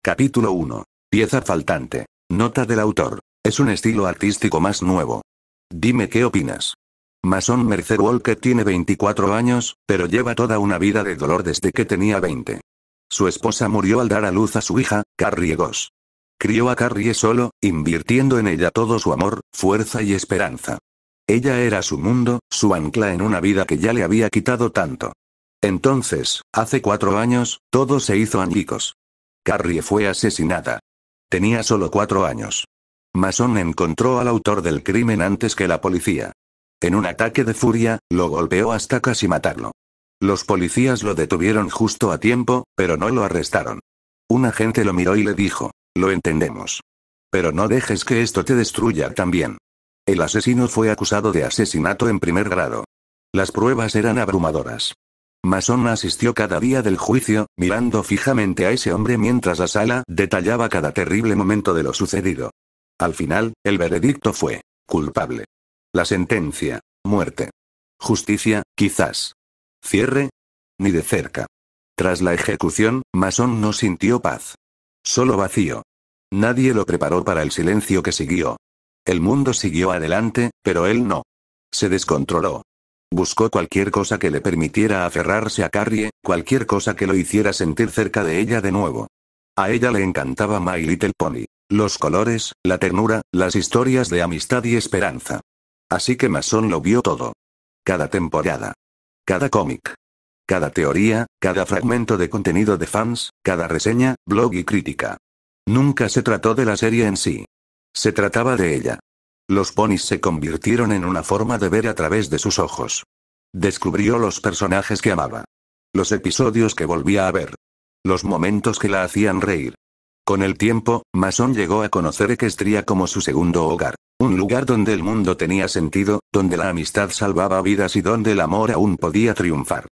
Capítulo 1. Pieza faltante. Nota del autor. Es un estilo artístico más nuevo. Dime qué opinas. Mason Mercer Walker tiene 24 años, pero lleva toda una vida de dolor desde que tenía 20. Su esposa murió al dar a luz a su hija, Carrie Goss. Crió a Carrie solo, invirtiendo en ella todo su amor, fuerza y esperanza. Ella era su mundo, su ancla en una vida que ya le había quitado tanto. Entonces, hace 4 años, todo se hizo añicos. Carrie fue asesinada. Tenía solo 4 años. Mason encontró al autor del crimen antes que la policía. En un ataque de furia, lo golpeó hasta casi matarlo. Los policías lo detuvieron justo a tiempo, pero no lo arrestaron. Un agente lo miró y le dijo: "Lo entendemos. Pero no dejes que esto te destruya también". El asesino fue acusado de asesinato en primer grado. Las pruebas eran abrumadoras. Mason asistió cada día del juicio, mirando fijamente a ese hombre mientras la sala detallaba cada terrible momento de lo sucedido. Al final, el veredicto fue: culpable. La sentencia: muerte. Justicia, quizás. Cierre: ni de cerca. Tras la ejecución, Mason no sintió paz. Solo vacío. Nadie lo preparó para el silencio que siguió. El mundo siguió adelante, pero él no. Se descontroló. Buscó cualquier cosa que le permitiera aferrarse a Carrie, cualquier cosa que lo hiciera sentir cerca de ella de nuevo. A ella le encantaba My Little Pony. Los colores, la ternura, las historias de amistad y esperanza. Así que Mason lo vio todo. Cada temporada. Cada cómic. Cada teoría, cada fragmento de contenido de fans, cada reseña, blog y crítica. Nunca se trató de la serie en sí. Se trataba de ella. Los ponis se convirtieron en una forma de ver a través de sus ojos. Descubrió los personajes que amaba. Los episodios que volvía a ver. Los momentos que la hacían reír. Con el tiempo, Mason llegó a conocer Equestria como su segundo hogar. Un lugar donde el mundo tenía sentido, donde la amistad salvaba vidas y donde el amor aún podía triunfar.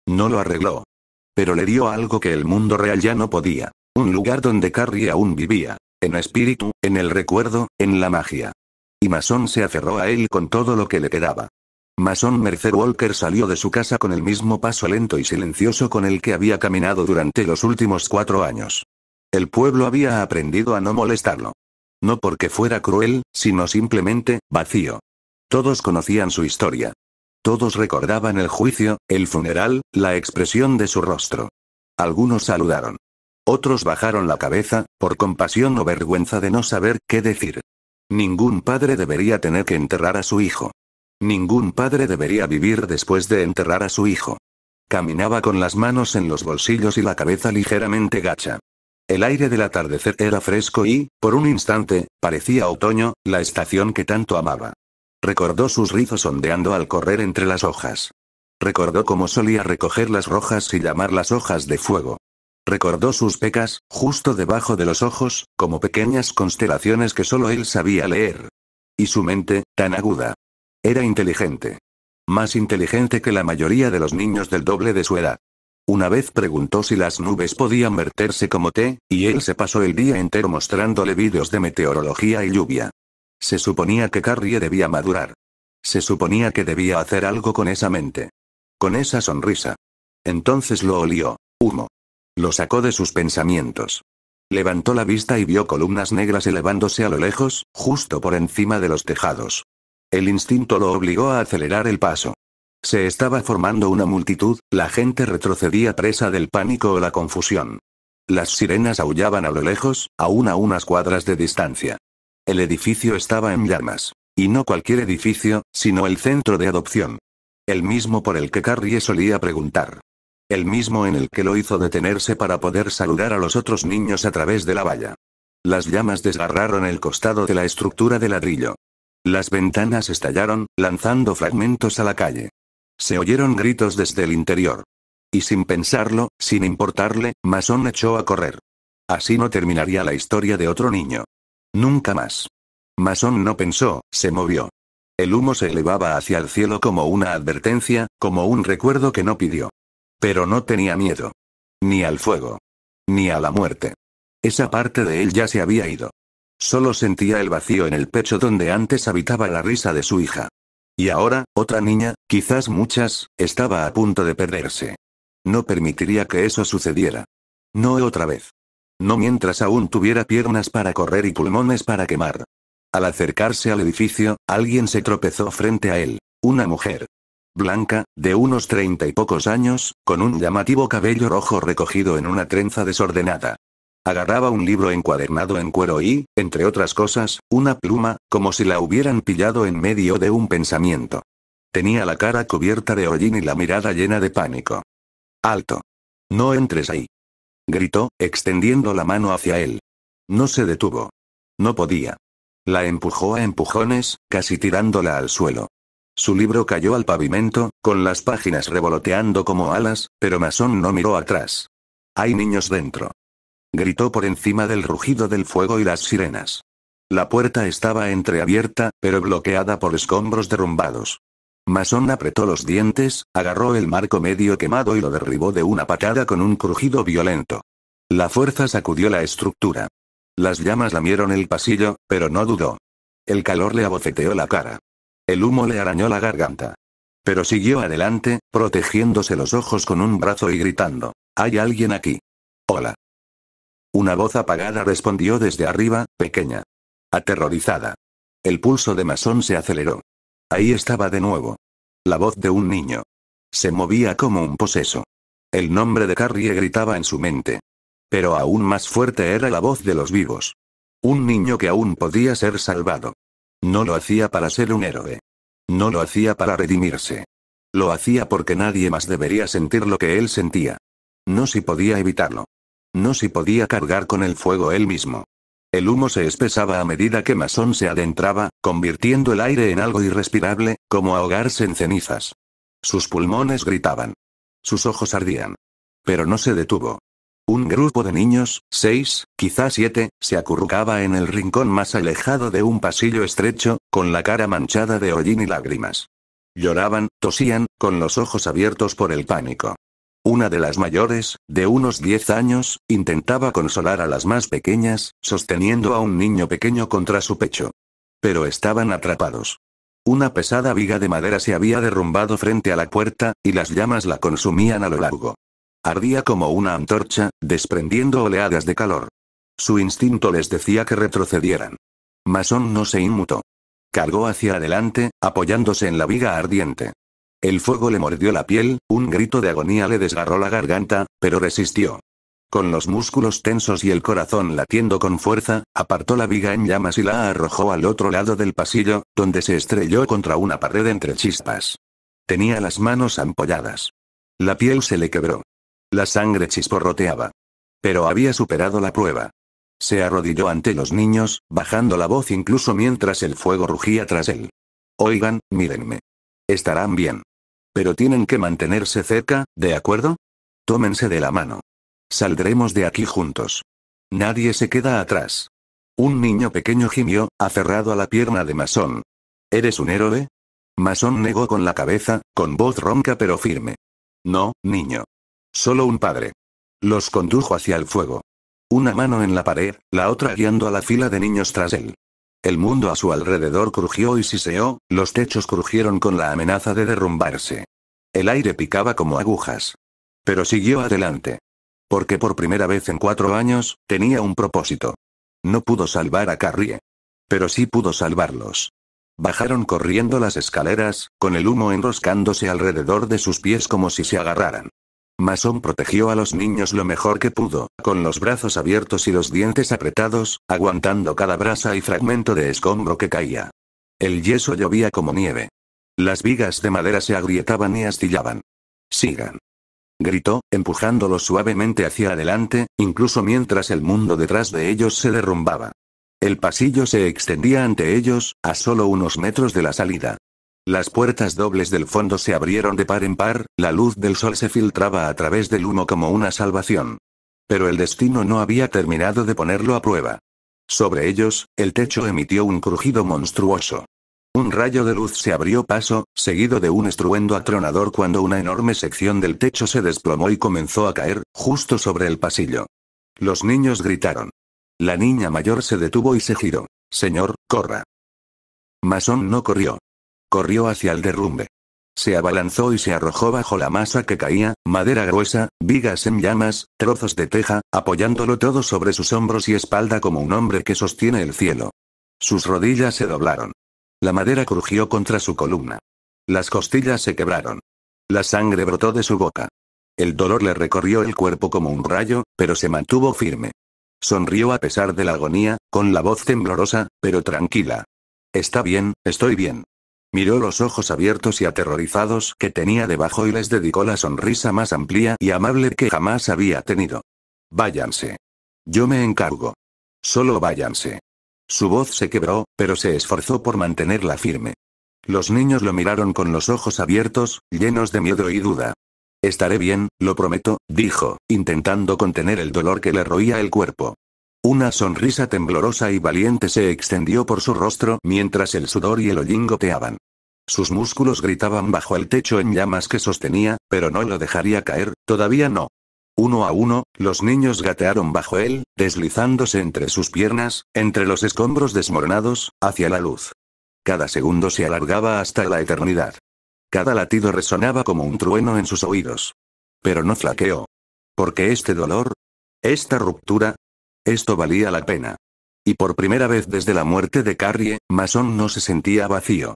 No lo arregló. Pero le dio algo que el mundo real ya no podía. Un lugar donde Carrie aún vivía. En espíritu, en el recuerdo, en la magia. Y Mason se aferró a él con todo lo que le quedaba. Mason Mercer Walker salió de su casa con el mismo paso lento y silencioso con el que había caminado durante los últimos 4 años. El pueblo había aprendido a no molestarlo. No porque fuera cruel, sino simplemente, vacío. Todos conocían su historia. Todos recordaban el juicio, el funeral, la expresión de su rostro. Algunos saludaron. Otros bajaron la cabeza, por compasión o vergüenza de no saber qué decir. Ningún padre debería tener que enterrar a su hijo. Ningún padre debería vivir después de enterrar a su hijo. Caminaba con las manos en los bolsillos y la cabeza ligeramente gacha. El aire del atardecer era fresco y, por un instante, parecía otoño, la estación que tanto amaba. Recordó sus rizos ondeando al correr entre las hojas. Recordó cómo solía recoger las rojas y llamarlas hojas de fuego. Recordó sus pecas, justo debajo de los ojos, como pequeñas constelaciones que solo él sabía leer. Y su mente, tan aguda. Era inteligente. Más inteligente que la mayoría de los niños del doble de su edad. Una vez preguntó si las nubes podían verterse como té, y él se pasó el día entero mostrándole vídeos de meteorología y lluvia. Se suponía que Carrie debía madurar. Se suponía que debía hacer algo con esa mente. Con esa sonrisa. Entonces lo olió. Humo. Lo sacó de sus pensamientos. Levantó la vista y vio columnas negras elevándose a lo lejos, justo por encima de los tejados. El instinto lo obligó a acelerar el paso. Se estaba formando una multitud, la gente retrocedía presa del pánico o la confusión. Las sirenas aullaban a lo lejos, aún a unas cuadras de distancia. El edificio estaba en llamas. Y no cualquier edificio, sino el centro de adopción. El mismo por el que Carrie solía preguntar. El mismo en el que lo hizo detenerse para poder saludar a los otros niños a través de la valla. Las llamas desgarraron el costado de la estructura de ladrillo. Las ventanas estallaron, lanzando fragmentos a la calle. Se oyeron gritos desde el interior. Y sin pensarlo, sin importarle, Mason echó a correr. Así no terminaría la historia de otro niño. Nunca más. Mason no pensó, se movió. El humo se elevaba hacia el cielo como una advertencia, como un recuerdo que no pidió. Pero no tenía miedo. Ni al fuego. Ni a la muerte. Esa parte de él ya se había ido. Solo sentía el vacío en el pecho donde antes habitaba la risa de su hija. Y ahora, otra niña, quizás muchas, estaba a punto de perderse. No permitiría que eso sucediera. No otra vez. No mientras aún tuviera piernas para correr y pulmones para quemar. Al acercarse al edificio, alguien se tropezó frente a él. Una mujer. Blanca, de unos 30 y pocos años, con un llamativo cabello rojo recogido en una trenza desordenada. Agarraba un libro encuadernado en cuero y, entre otras cosas, una pluma, como si la hubieran pillado en medio de un pensamiento. Tenía la cara cubierta de hollín y la mirada llena de pánico. ¡Alto! No entres ahí. Gritó, extendiendo la mano hacia él. No se detuvo. No podía. La empujó a empujones, casi tirándola al suelo. Su libro cayó al pavimento, con las páginas revoloteando como alas, pero Mason no miró atrás. Hay niños dentro. Gritó por encima del rugido del fuego y las sirenas. La puerta estaba entreabierta, pero bloqueada por escombros derrumbados. Mason apretó los dientes, agarró el marco medio quemado y lo derribó de una patada con un crujido violento. La fuerza sacudió la estructura. Las llamas lamieron el pasillo, pero no dudó. El calor le abofeteó la cara. El humo le arañó la garganta. Pero siguió adelante, protegiéndose los ojos con un brazo y gritando. «¿Hay alguien aquí?» «Hola». Una voz apagada respondió desde arriba, pequeña. Aterrorizada. El pulso de Mason se aceleró. Ahí estaba de nuevo. La voz de un niño. Se movía como un poseso. El nombre de Carrie gritaba en su mente. Pero aún más fuerte era la voz de los vivos. Un niño que aún podía ser salvado. No lo hacía para ser un héroe. No lo hacía para redimirse. Lo hacía porque nadie más debería sentir lo que él sentía. No si podía evitarlo. No si podía cargar con el fuego él mismo. El humo se espesaba a medida que Mason se adentraba, convirtiendo el aire en algo irrespirable, como ahogarse en cenizas. Sus pulmones gritaban. Sus ojos ardían. Pero no se detuvo. Un grupo de niños, 6, quizás 7, se acurrucaba en el rincón más alejado de un pasillo estrecho, con la cara manchada de hollín y lágrimas. Lloraban, tosían, con los ojos abiertos por el pánico. Una de las mayores, de unos 10 años, intentaba consolar a las más pequeñas, sosteniendo a un niño pequeño contra su pecho. Pero estaban atrapados. Una pesada viga de madera se había derrumbado frente a la puerta, y las llamas la consumían a lo largo. Ardía como una antorcha, desprendiendo oleadas de calor. Su instinto les decía que retrocedieran. Mason no se inmutó. Cargó hacia adelante, apoyándose en la viga ardiente. El fuego le mordió la piel, un grito de agonía le desgarró la garganta, pero resistió. Con los músculos tensos y el corazón latiendo con fuerza, apartó la viga en llamas y la arrojó al otro lado del pasillo, donde se estrelló contra una pared entre chispas. Tenía las manos ampolladas. La piel se le quebró. La sangre chisporroteaba. Pero había superado la prueba. Se arrodilló ante los niños, bajando la voz incluso mientras el fuego rugía tras él. Oigan, mírenme. Estarán bien. Pero tienen que mantenerse cerca, ¿de acuerdo? Tómense de la mano. Saldremos de aquí juntos. Nadie se queda atrás. Un niño pequeño gimió, aferrado a la pierna de Mason. ¿Eres un héroe? Mason negó con la cabeza, con voz ronca pero firme. No, niño. Solo un padre. Los condujo hacia el fuego. Una mano en la pared, la otra guiando a la fila de niños tras él. El mundo a su alrededor crujió y siseó, los techos crujieron con la amenaza de derrumbarse. El aire picaba como agujas. Pero siguió adelante. Porque por primera vez en 4 años, tenía un propósito. No pudo salvar a Carrie. Pero sí pudo salvarlos. Bajaron corriendo las escaleras, con el humo enroscándose alrededor de sus pies como si se agarraran. Mason protegió a los niños lo mejor que pudo, con los brazos abiertos y los dientes apretados, aguantando cada brasa y fragmento de escombro que caía. El yeso llovía como nieve. Las vigas de madera se agrietaban y astillaban. «Sigan», gritó, empujándolos suavemente hacia adelante, incluso mientras el mundo detrás de ellos se derrumbaba. El pasillo se extendía ante ellos, a solo unos metros de la salida. Las puertas dobles del fondo se abrieron de par en par, la luz del sol se filtraba a través del humo como una salvación. Pero el destino no había terminado de ponerlo a prueba. Sobre ellos, el techo emitió un crujido monstruoso. Un rayo de luz se abrió paso, seguido de un estruendo atronador cuando una enorme sección del techo se desplomó y comenzó a caer, justo sobre el pasillo. Los niños gritaron. La niña mayor se detuvo y se giró. «Señor, corra». Mason no corrió. Corrió hacia el derrumbe. Se abalanzó y se arrojó bajo la masa que caía, madera gruesa, vigas en llamas, trozos de teja, apoyándolo todo sobre sus hombros y espalda como un hombre que sostiene el cielo. Sus rodillas se doblaron. La madera crujió contra su columna. Las costillas se quebraron. La sangre brotó de su boca. El dolor le recorrió el cuerpo como un rayo, pero se mantuvo firme. Sonrió a pesar de la agonía, con la voz temblorosa, pero tranquila. Está bien, estoy bien. Miró los ojos abiertos y aterrorizados que tenía debajo y les dedicó la sonrisa más amplia y amable que jamás había tenido. Váyanse. Yo me encargo. Solo váyanse. Su voz se quebró, pero se esforzó por mantenerla firme. Los niños lo miraron con los ojos abiertos, llenos de miedo y duda. Estaré bien, lo prometo, dijo, intentando contener el dolor que le roía el cuerpo. Una sonrisa temblorosa y valiente se extendió por su rostro mientras el sudor y el hollín goteaban. Sus músculos gritaban bajo el techo en llamas que sostenía, pero no lo dejaría caer, todavía no. Uno a uno, los niños gatearon bajo él, deslizándose entre sus piernas, entre los escombros desmoronados, hacia la luz. Cada segundo se alargaba hasta la eternidad. Cada latido resonaba como un trueno en sus oídos. Pero no flaqueó. Porque este dolor, esta ruptura, esto valía la pena. Y por primera vez desde la muerte de Carrie, Mason no se sentía vacío.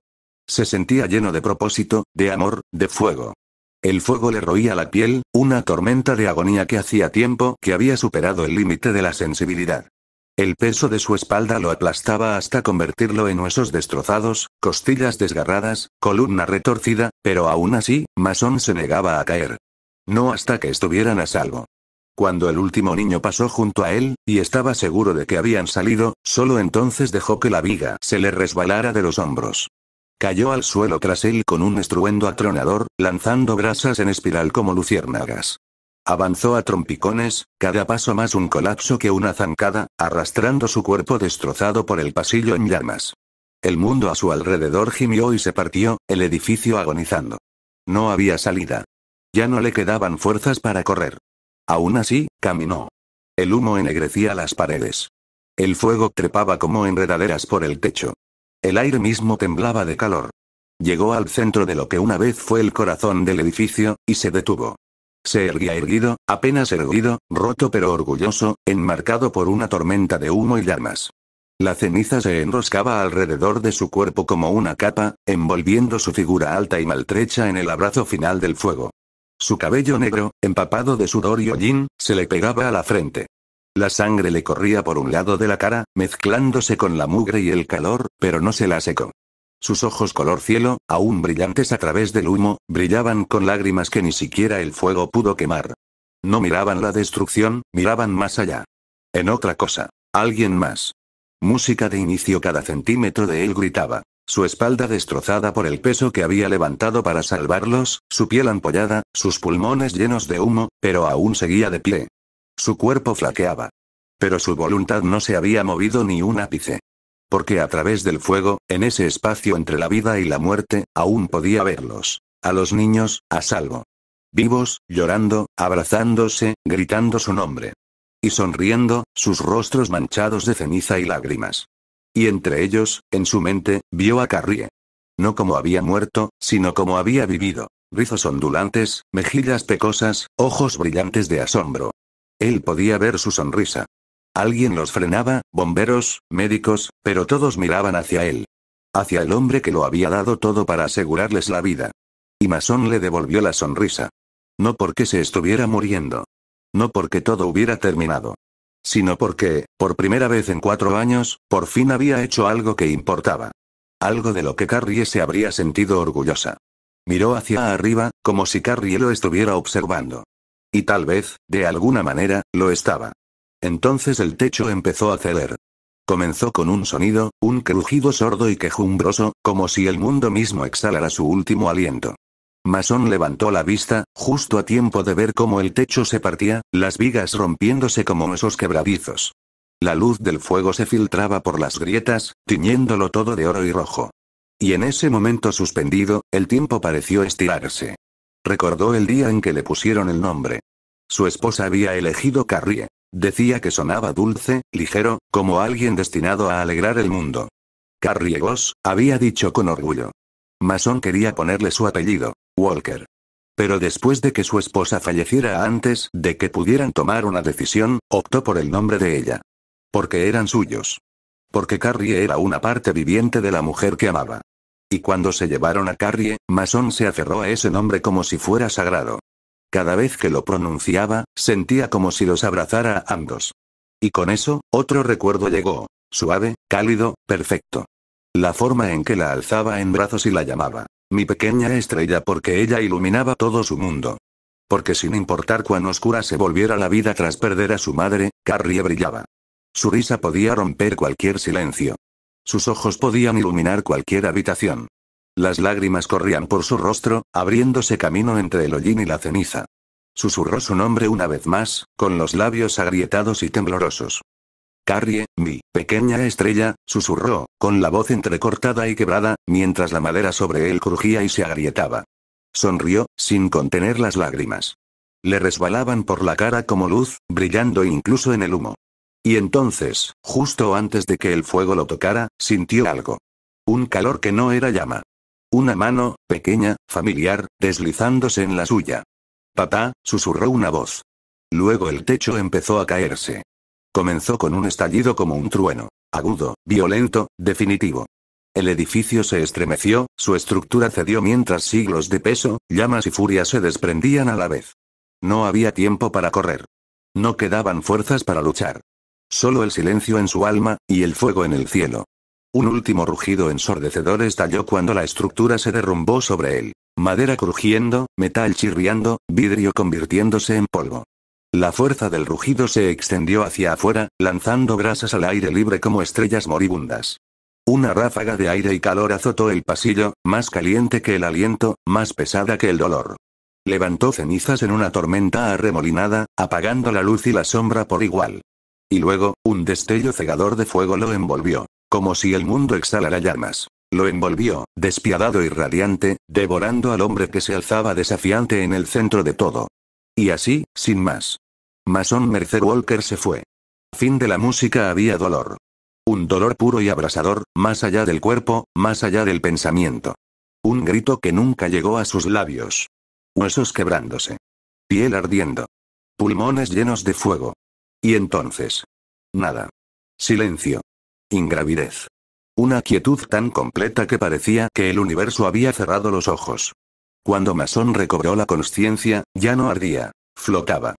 Se sentía lleno de propósito, de amor, de fuego. El fuego le roía la piel, una tormenta de agonía que hacía tiempo que había superado el límite de la sensibilidad. El peso de su espalda lo aplastaba hasta convertirlo en huesos destrozados, costillas desgarradas, columna retorcida, pero aún así, Mason se negaba a caer. No hasta que estuvieran a salvo. Cuando el último niño pasó junto a él, y estaba seguro de que habían salido, solo entonces dejó que la viga se le resbalara de los hombros. Cayó al suelo tras él con un estruendo atronador, lanzando brasas en espiral como luciérnagas. Avanzó a trompicones, cada paso más un colapso que una zancada, arrastrando su cuerpo destrozado por el pasillo en llamas. El mundo a su alrededor gimió y se partió, el edificio agonizando. No había salida. Ya no le quedaban fuerzas para correr. Aún así, caminó. El humo ennegrecía las paredes. El fuego trepaba como enredaderas por el techo. El aire mismo temblaba de calor. Llegó al centro de lo que una vez fue el corazón del edificio, y se detuvo. Se erguía erguido, apenas erguido, roto pero orgulloso, enmarcado por una tormenta de humo y llamas. La ceniza se enroscaba alrededor de su cuerpo como una capa, envolviendo su figura alta y maltrecha en el abrazo final del fuego. Su cabello negro, empapado de sudor y hollín, se le pegaba a la frente. La sangre le corría por un lado de la cara, mezclándose con la mugre y el calor, pero no se la secó. Sus ojos color cielo, aún brillantes a través del humo, brillaban con lágrimas que ni siquiera el fuego pudo quemar. No miraban la destrucción, miraban más allá. En otra cosa. Alguien más. Música de inicio. Cada centímetro de él gritaba. Su espalda destrozada por el peso que había levantado para salvarlos, su piel ampollada, sus pulmones llenos de humo, pero aún seguía de pie. Su cuerpo flaqueaba. Pero su voluntad no se había movido ni un ápice. Porque a través del fuego, en ese espacio entre la vida y la muerte, aún podía verlos. A los niños, a salvo. Vivos, llorando, abrazándose, gritando su nombre. Y sonriendo, sus rostros manchados de ceniza y lágrimas. Y entre ellos, en su mente, vio a Carrie. No como había muerto, sino como había vivido. Rizos ondulantes, mejillas pecosas, ojos brillantes de asombro. Él podía ver su sonrisa. Alguien los frenaba, bomberos, médicos, pero todos miraban hacia él. Hacia el hombre que lo había dado todo para asegurarles la vida. Y Mason le devolvió la sonrisa. No porque se estuviera muriendo. No porque todo hubiera terminado. Sino porque, por primera vez en 4 años, por fin había hecho algo que importaba. Algo de lo que Carrie se habría sentido orgullosa. Miró hacia arriba, como si Carrie lo estuviera observando. Y tal vez, de alguna manera, lo estaba. Entonces el techo empezó a ceder. Comenzó con un sonido, un crujido sordo y quejumbroso, como si el mundo mismo exhalara su último aliento. Mason levantó la vista, justo a tiempo de ver cómo el techo se partía, las vigas rompiéndose como esos quebradizos. La luz del fuego se filtraba por las grietas, tiñéndolo todo de oro y rojo. Y en ese momento suspendido, el tiempo pareció estirarse. Recordó el día en que le pusieron el nombre. Su esposa había elegido Carrie. Decía que sonaba dulce, ligero, como alguien destinado a alegrar el mundo. Carrie Goss, había dicho con orgullo. Mason quería ponerle su apellido, Walker. Pero después de que su esposa falleciera antes de que pudieran tomar una decisión, optó por el nombre de ella. Porque eran suyos. Porque Carrie era una parte viviente de la mujer que amaba. Y cuando se llevaron a Carrie, Mason se aferró a ese nombre como si fuera sagrado. Cada vez que lo pronunciaba, sentía como si los abrazara a ambos. Y con eso, otro recuerdo llegó. Suave, cálido, perfecto. La forma en que la alzaba en brazos y la llamaba mi pequeña estrella porque ella iluminaba todo su mundo. Porque sin importar cuán oscura se volviera la vida tras perder a su madre, Carrie brillaba. Su risa podía romper cualquier silencio. Sus ojos podían iluminar cualquier habitación. Las lágrimas corrían por su rostro, abriéndose camino entre el hollín y la ceniza. Susurró su nombre una vez más, con los labios agrietados y temblorosos. Carrie, mi pequeña estrella, susurró, con la voz entrecortada y quebrada, mientras la madera sobre él crujía y se agrietaba. Sonrió, sin contener las lágrimas. Le resbalaban por la cara como luz, brillando incluso en el humo. Y entonces, justo antes de que el fuego lo tocara, sintió algo. Un calor que no era llama. Una mano, pequeña, familiar, deslizándose en la suya. Papá, susurró una voz. Luego el techo empezó a caerse. Comenzó con un estallido como un trueno, agudo, violento, definitivo. El edificio se estremeció, su estructura cedió mientras siglos de peso, llamas y furia se desprendían a la vez. No había tiempo para correr. No quedaban fuerzas para luchar. Solo el silencio en su alma, y el fuego en el cielo. Un último rugido ensordecedor estalló cuando la estructura se derrumbó sobre él. Madera crujiendo, metal chirriando, vidrio convirtiéndose en polvo. La fuerza del rugido se extendió hacia afuera, lanzando brasas al aire libre como estrellas moribundas. Una ráfaga de aire y calor azotó el pasillo, más caliente que el aliento, más pesada que el dolor. Levantó cenizas en una tormenta arremolinada, apagando la luz y la sombra por igual. Y luego, un destello cegador de fuego lo envolvió, como si el mundo exhalara llamas. Lo envolvió, despiadado y radiante, devorando al hombre que se alzaba desafiante en el centro de todo. Y así, sin más. Mason Mercer Walker se fue. Fin de la música había dolor. Un dolor puro y abrasador, más allá del cuerpo, más allá del pensamiento. Un grito que nunca llegó a sus labios. Huesos quebrándose. Piel ardiendo. Pulmones llenos de fuego. Y entonces. Nada. Silencio. Ingravidez. Una quietud tan completa que parecía que el universo había cerrado los ojos. Cuando Mason recobró la consciencia, ya no ardía. Flotaba.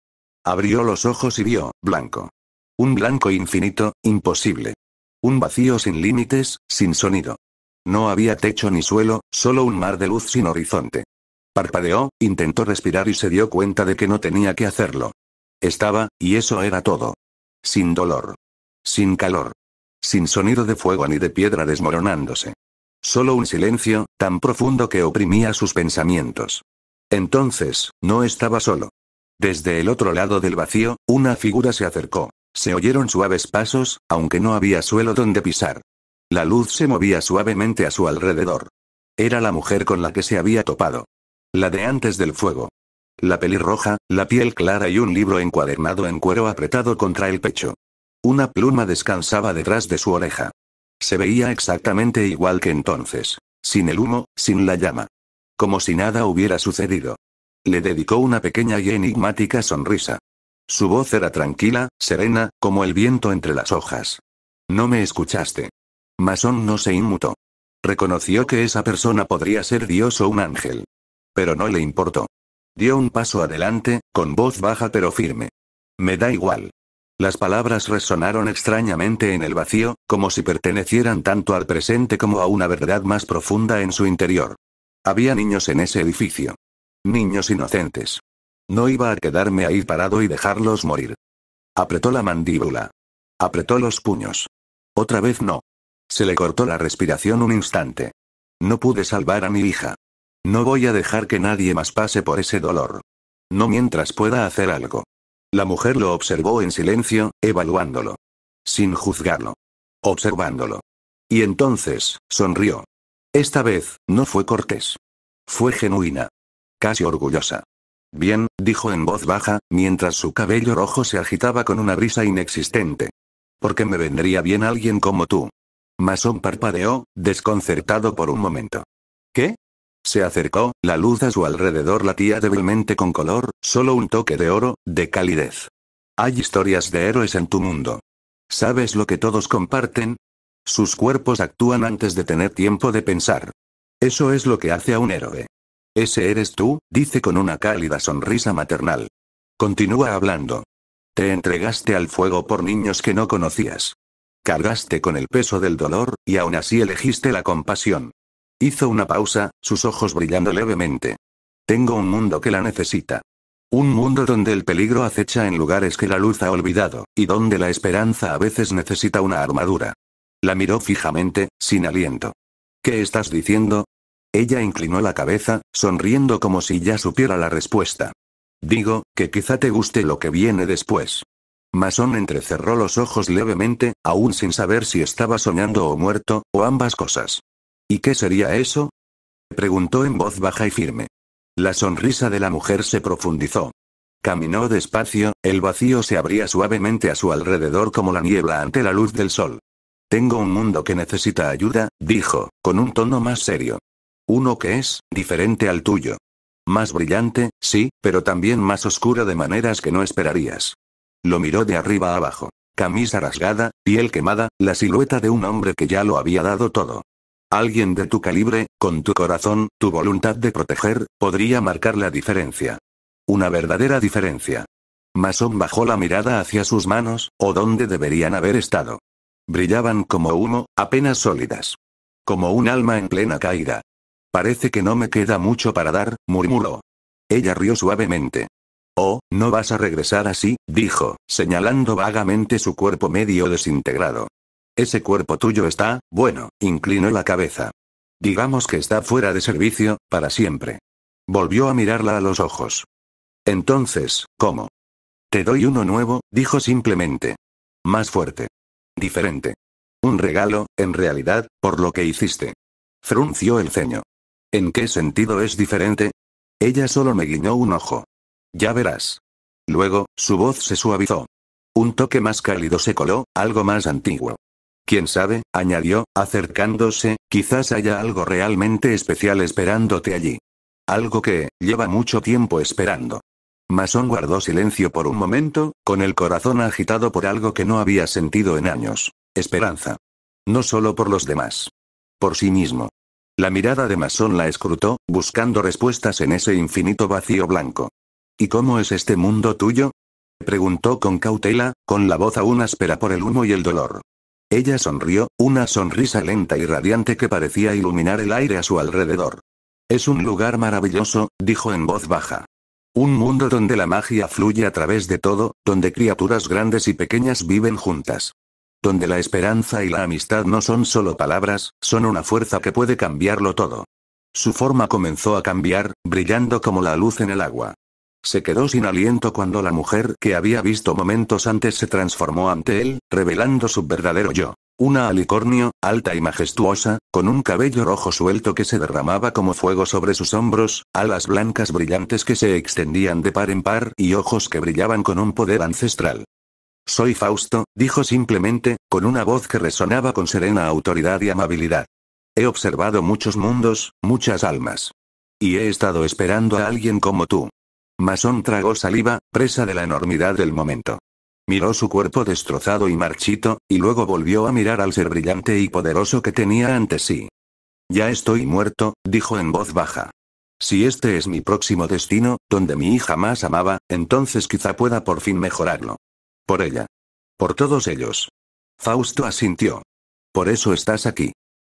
Abrió los ojos y vio, blanco. Un blanco infinito, imposible. Un vacío sin límites, sin sonido. No había techo ni suelo, solo un mar de luz sin horizonte. Parpadeó, intentó respirar y se dio cuenta de que no tenía que hacerlo. Estaba, y eso era todo. Sin dolor. Sin calor. Sin sonido de fuego ni de piedra desmoronándose. Solo un silencio, tan profundo que oprimía sus pensamientos. Entonces, no estaba solo. Desde el otro lado del vacío, una figura se acercó. Se oyeron suaves pasos, aunque no había suelo donde pisar. La luz se movía suavemente a su alrededor. Era la mujer con la que se había topado. La de antes del fuego. La pelirroja, la piel clara y un libro encuadernado en cuero apretado contra el pecho. Una pluma descansaba detrás de su oreja. Se veía exactamente igual que entonces. Sin el humo, sin la llama. Como si nada hubiera sucedido. Le dedicó una pequeña y enigmática sonrisa. Su voz era tranquila, serena, como el viento entre las hojas. No me escuchaste. Mason no se inmutó. Reconoció que esa persona podría ser Dios o un ángel. Pero no le importó. Dio un paso adelante, con voz baja pero firme. Me da igual. Las palabras resonaron extrañamente en el vacío, como si pertenecieran tanto al presente como a una verdad más profunda en su interior. Había niños en ese edificio. Niños inocentes. No iba a quedarme ahí parado y dejarlos morir. Apretó la mandíbula. Apretó los puños. Otra vez no. Se le cortó la respiración un instante. No pude salvar a mi hija. No voy a dejar que nadie más pase por ese dolor. No mientras pueda hacer algo. La mujer lo observó en silencio, evaluándolo. Sin juzgarlo. Observándolo. Y entonces, sonrió. Esta vez, no fue cortés. Fue genuina. Casi orgullosa. Bien, dijo en voz baja, mientras su cabello rojo se agitaba con una brisa inexistente. Porque me vendría bien alguien como tú. Mason parpadeó, desconcertado por un momento. ¿Qué? Se acercó, la luz a su alrededor latía débilmente con color, solo un toque de oro, de calidez. Hay historias de héroes en tu mundo. ¿Sabes lo que todos comparten? Sus cuerpos actúan antes de tener tiempo de pensar. Eso es lo que hace a un héroe. Ese eres tú, dice con una cálida sonrisa maternal. Continúa hablando. Te entregaste al fuego por niños que no conocías. Cargaste con el peso del dolor, y aún así elegiste la compasión. Hizo una pausa, sus ojos brillando levemente. Tengo un mundo que la necesita. Un mundo donde el peligro acecha en lugares que la luz ha olvidado, y donde la esperanza a veces necesita una armadura. La miró fijamente, sin aliento. ¿Qué estás diciendo? Ella inclinó la cabeza, sonriendo como si ya supiera la respuesta. Digo, que quizá te guste lo que viene después. Mason entrecerró los ojos levemente, aún sin saber si estaba soñando o muerto, o ambas cosas. ¿Y qué sería eso? Preguntó en voz baja y firme. La sonrisa de la mujer se profundizó. Caminó despacio, el vacío se abría suavemente a su alrededor como la niebla ante la luz del sol. Tengo un mundo que necesita ayuda, dijo, con un tono más serio. Uno que es, diferente al tuyo. Más brillante, sí, pero también más oscuro de maneras que no esperarías. Lo miró de arriba a abajo. Camisa rasgada, piel quemada, la silueta de un hombre que ya lo había dado todo. Alguien de tu calibre, con tu corazón, tu voluntad de proteger, podría marcar la diferencia. Una verdadera diferencia. Mason bajó la mirada hacia sus manos, o donde deberían haber estado. Brillaban como humo, apenas sólidas. Como un alma en plena caída. Parece que no me queda mucho para dar, murmuró. Ella rió suavemente. Oh, no vas a regresar así, dijo, señalando vagamente su cuerpo medio desintegrado. Ese cuerpo tuyo está, bueno, inclinó la cabeza. Digamos que está fuera de servicio, para siempre. Volvió a mirarla a los ojos. Entonces, ¿cómo? Te doy uno nuevo, dijo simplemente. Más fuerte. Diferente. Un regalo, en realidad, por lo que hiciste. Frunció el ceño. ¿En qué sentido es diferente? Ella solo me guiñó un ojo. Ya verás. Luego, su voz se suavizó. Un toque más cálido se coló, algo más antiguo. Quién sabe, añadió, acercándose, quizás haya algo realmente especial esperándote allí. Algo que, lleva mucho tiempo esperando. Mason guardó silencio por un momento, con el corazón agitado por algo que no había sentido en años. Esperanza. No solo por los demás. Por sí mismo. La mirada de Mason la escrutó, buscando respuestas en ese infinito vacío blanco. ¿Y cómo es este mundo tuyo? Preguntó con cautela, con la voz aún áspera por el humo y el dolor. Ella sonrió, una sonrisa lenta y radiante que parecía iluminar el aire a su alrededor. Es un lugar maravilloso, dijo en voz baja. Un mundo donde la magia fluye a través de todo, donde criaturas grandes y pequeñas viven juntas. Donde la esperanza y la amistad no son solo palabras, son una fuerza que puede cambiarlo todo. Su forma comenzó a cambiar, brillando como la luz en el agua. Se quedó sin aliento cuando la mujer que había visto momentos antes se transformó ante él, revelando su verdadero yo. Una alicornio, alta y majestuosa, con un cabello rojo suelto que se derramaba como fuego sobre sus hombros, alas blancas brillantes que se extendían de par en par y ojos que brillaban con un poder ancestral. Soy Fausto, dijo simplemente, con una voz que resonaba con serena autoridad y amabilidad. He observado muchos mundos, muchas almas. Y he estado esperando a alguien como tú. Mason tragó saliva, presa de la enormidad del momento. Miró su cuerpo destrozado y marchito, y luego volvió a mirar al ser brillante y poderoso que tenía ante sí. Ya estoy muerto, dijo en voz baja. Si este es mi próximo destino, donde mi hija más amaba, entonces quizá pueda por fin mejorarlo. Por ella. Por todos ellos. Fausto asintió. Por eso estás aquí.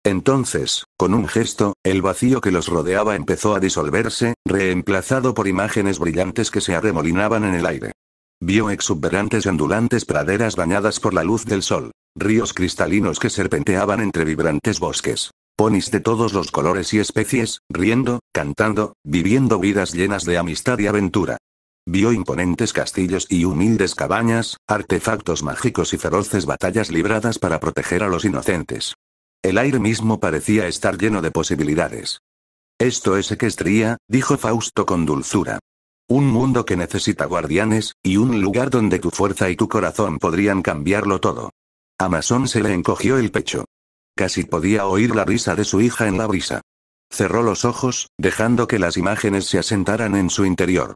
Entonces, con un gesto, el vacío que los rodeaba empezó a disolverse, reemplazado por imágenes brillantes que se arremolinaban en el aire. Vio exuberantes y ondulantes praderas bañadas por la luz del sol, ríos cristalinos que serpenteaban entre vibrantes bosques, ponis de todos los colores y especies, riendo, cantando, viviendo vidas llenas de amistad y aventura. Vio imponentes castillos y humildes cabañas, artefactos mágicos y feroces batallas libradas para proteger a los inocentes. El aire mismo parecía estar lleno de posibilidades. Esto es Equestria, dijo Fausto con dulzura. Un mundo que necesita guardianes, y un lugar donde tu fuerza y tu corazón podrían cambiarlo todo. A Mason se le encogió el pecho. Casi podía oír la risa de su hija en la brisa. Cerró los ojos, dejando que las imágenes se asentaran en su interior.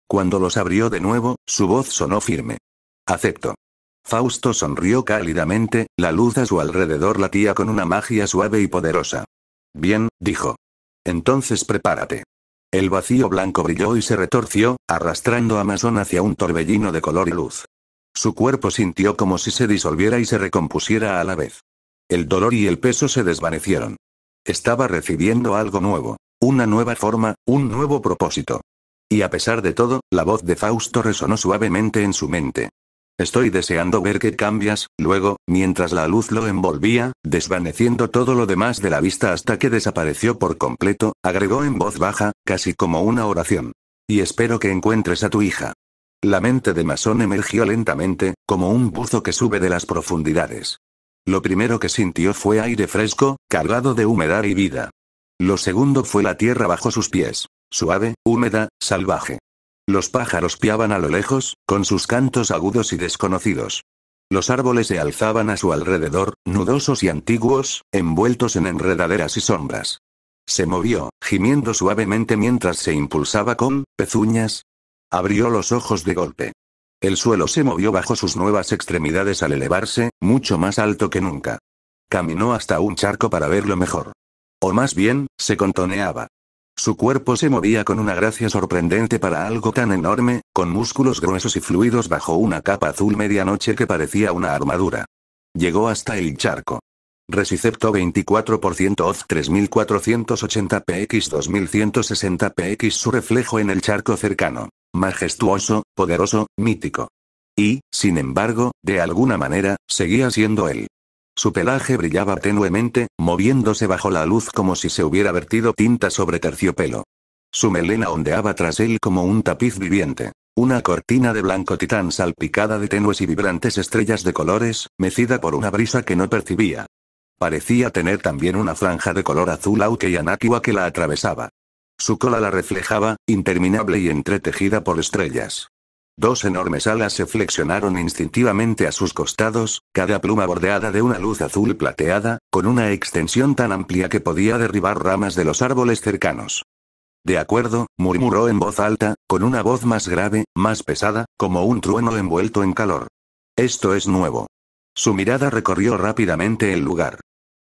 Cuando los abrió de nuevo, su voz sonó firme. Acepto. Fausto sonrió cálidamente, la luz a su alrededor latía con una magia suave y poderosa. Bien, dijo. Entonces prepárate. El vacío blanco brilló y se retorció, arrastrando a Mason hacia un torbellino de color y luz. Su cuerpo sintió como si se disolviera y se recompusiera a la vez. El dolor y el peso se desvanecieron. Estaba recibiendo algo nuevo, una nueva forma, un nuevo propósito. Y a pesar de todo, la voz de Fausto resonó suavemente en su mente. Estoy deseando ver que cambias. Luego, mientras la luz lo envolvía, desvaneciendo todo lo demás de la vista hasta que desapareció por completo, agregó en voz baja, casi como una oración. Y espero que encuentres a tu hija. La mente de Mason emergió lentamente, como un buzo que sube de las profundidades. Lo primero que sintió fue aire fresco, cargado de humedad y vida. Lo segundo fue la tierra bajo sus pies, suave, húmeda, salvaje. Los pájaros piaban a lo lejos, con sus cantos agudos y desconocidos. Los árboles se alzaban a su alrededor, nudosos y antiguos, envueltos en enredaderas y sombras. Se movió, gimiendo suavemente mientras se impulsaba con pezuñas. Abrió los ojos de golpe. El suelo se movió bajo sus nuevas extremidades al elevarse, mucho más alto que nunca. Caminó hasta un charco para verlo mejor. O más bien, se contoneaba. Su cuerpo se movía con una gracia sorprendente para algo tan enorme, con músculos gruesos y fluidos bajo una capa azul medianoche que parecía una armadura. Llegó hasta el charco. Resicepto 24% off 3480 px 2160 px su reflejo en el charco cercano. Majestuoso, poderoso, mítico. Y, sin embargo, de alguna manera, seguía siendo él. Su pelaje brillaba tenuemente, moviéndose bajo la luz como si se hubiera vertido tinta sobre terciopelo. Su melena ondeaba tras él como un tapiz viviente. Una cortina de blanco titán salpicada de tenues y vibrantes estrellas de colores, mecida por una brisa que no percibía. Parecía tener también una franja de color azul auque y anáquila que la atravesaba. Su cola la reflejaba, interminable y entretejida por estrellas. Dos enormes alas se flexionaron instintivamente a sus costados, cada pluma bordeada de una luz azul plateada, con una extensión tan amplia que podía derribar ramas de los árboles cercanos. De acuerdo, murmuró en voz alta, con una voz más grave, más pesada, como un trueno envuelto en calor. Esto es nuevo. Su mirada recorrió rápidamente el lugar.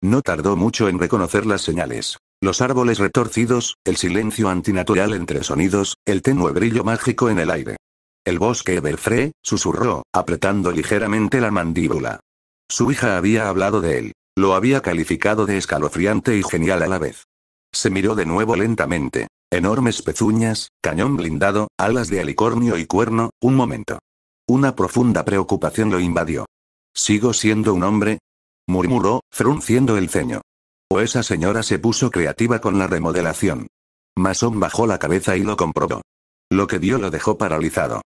No tardó mucho en reconocer las señales. Los árboles retorcidos, el silencio antinatural entre sonidos, el tenue brillo mágico en el aire. El bosque Everfree, susurró, apretando ligeramente la mandíbula. Su hija había hablado de él. Lo había calificado de escalofriante y genial a la vez. Se miró de nuevo lentamente. Enormes pezuñas, cañón blindado, alas de alicornio y cuerno, un momento. Una profunda preocupación lo invadió. ¿Sigo siendo un hombre?, murmuró, frunciendo el ceño. O esa señora se puso creativa con la remodelación. Mason bajó la cabeza y lo comprobó. Lo que vio lo dejó paralizado.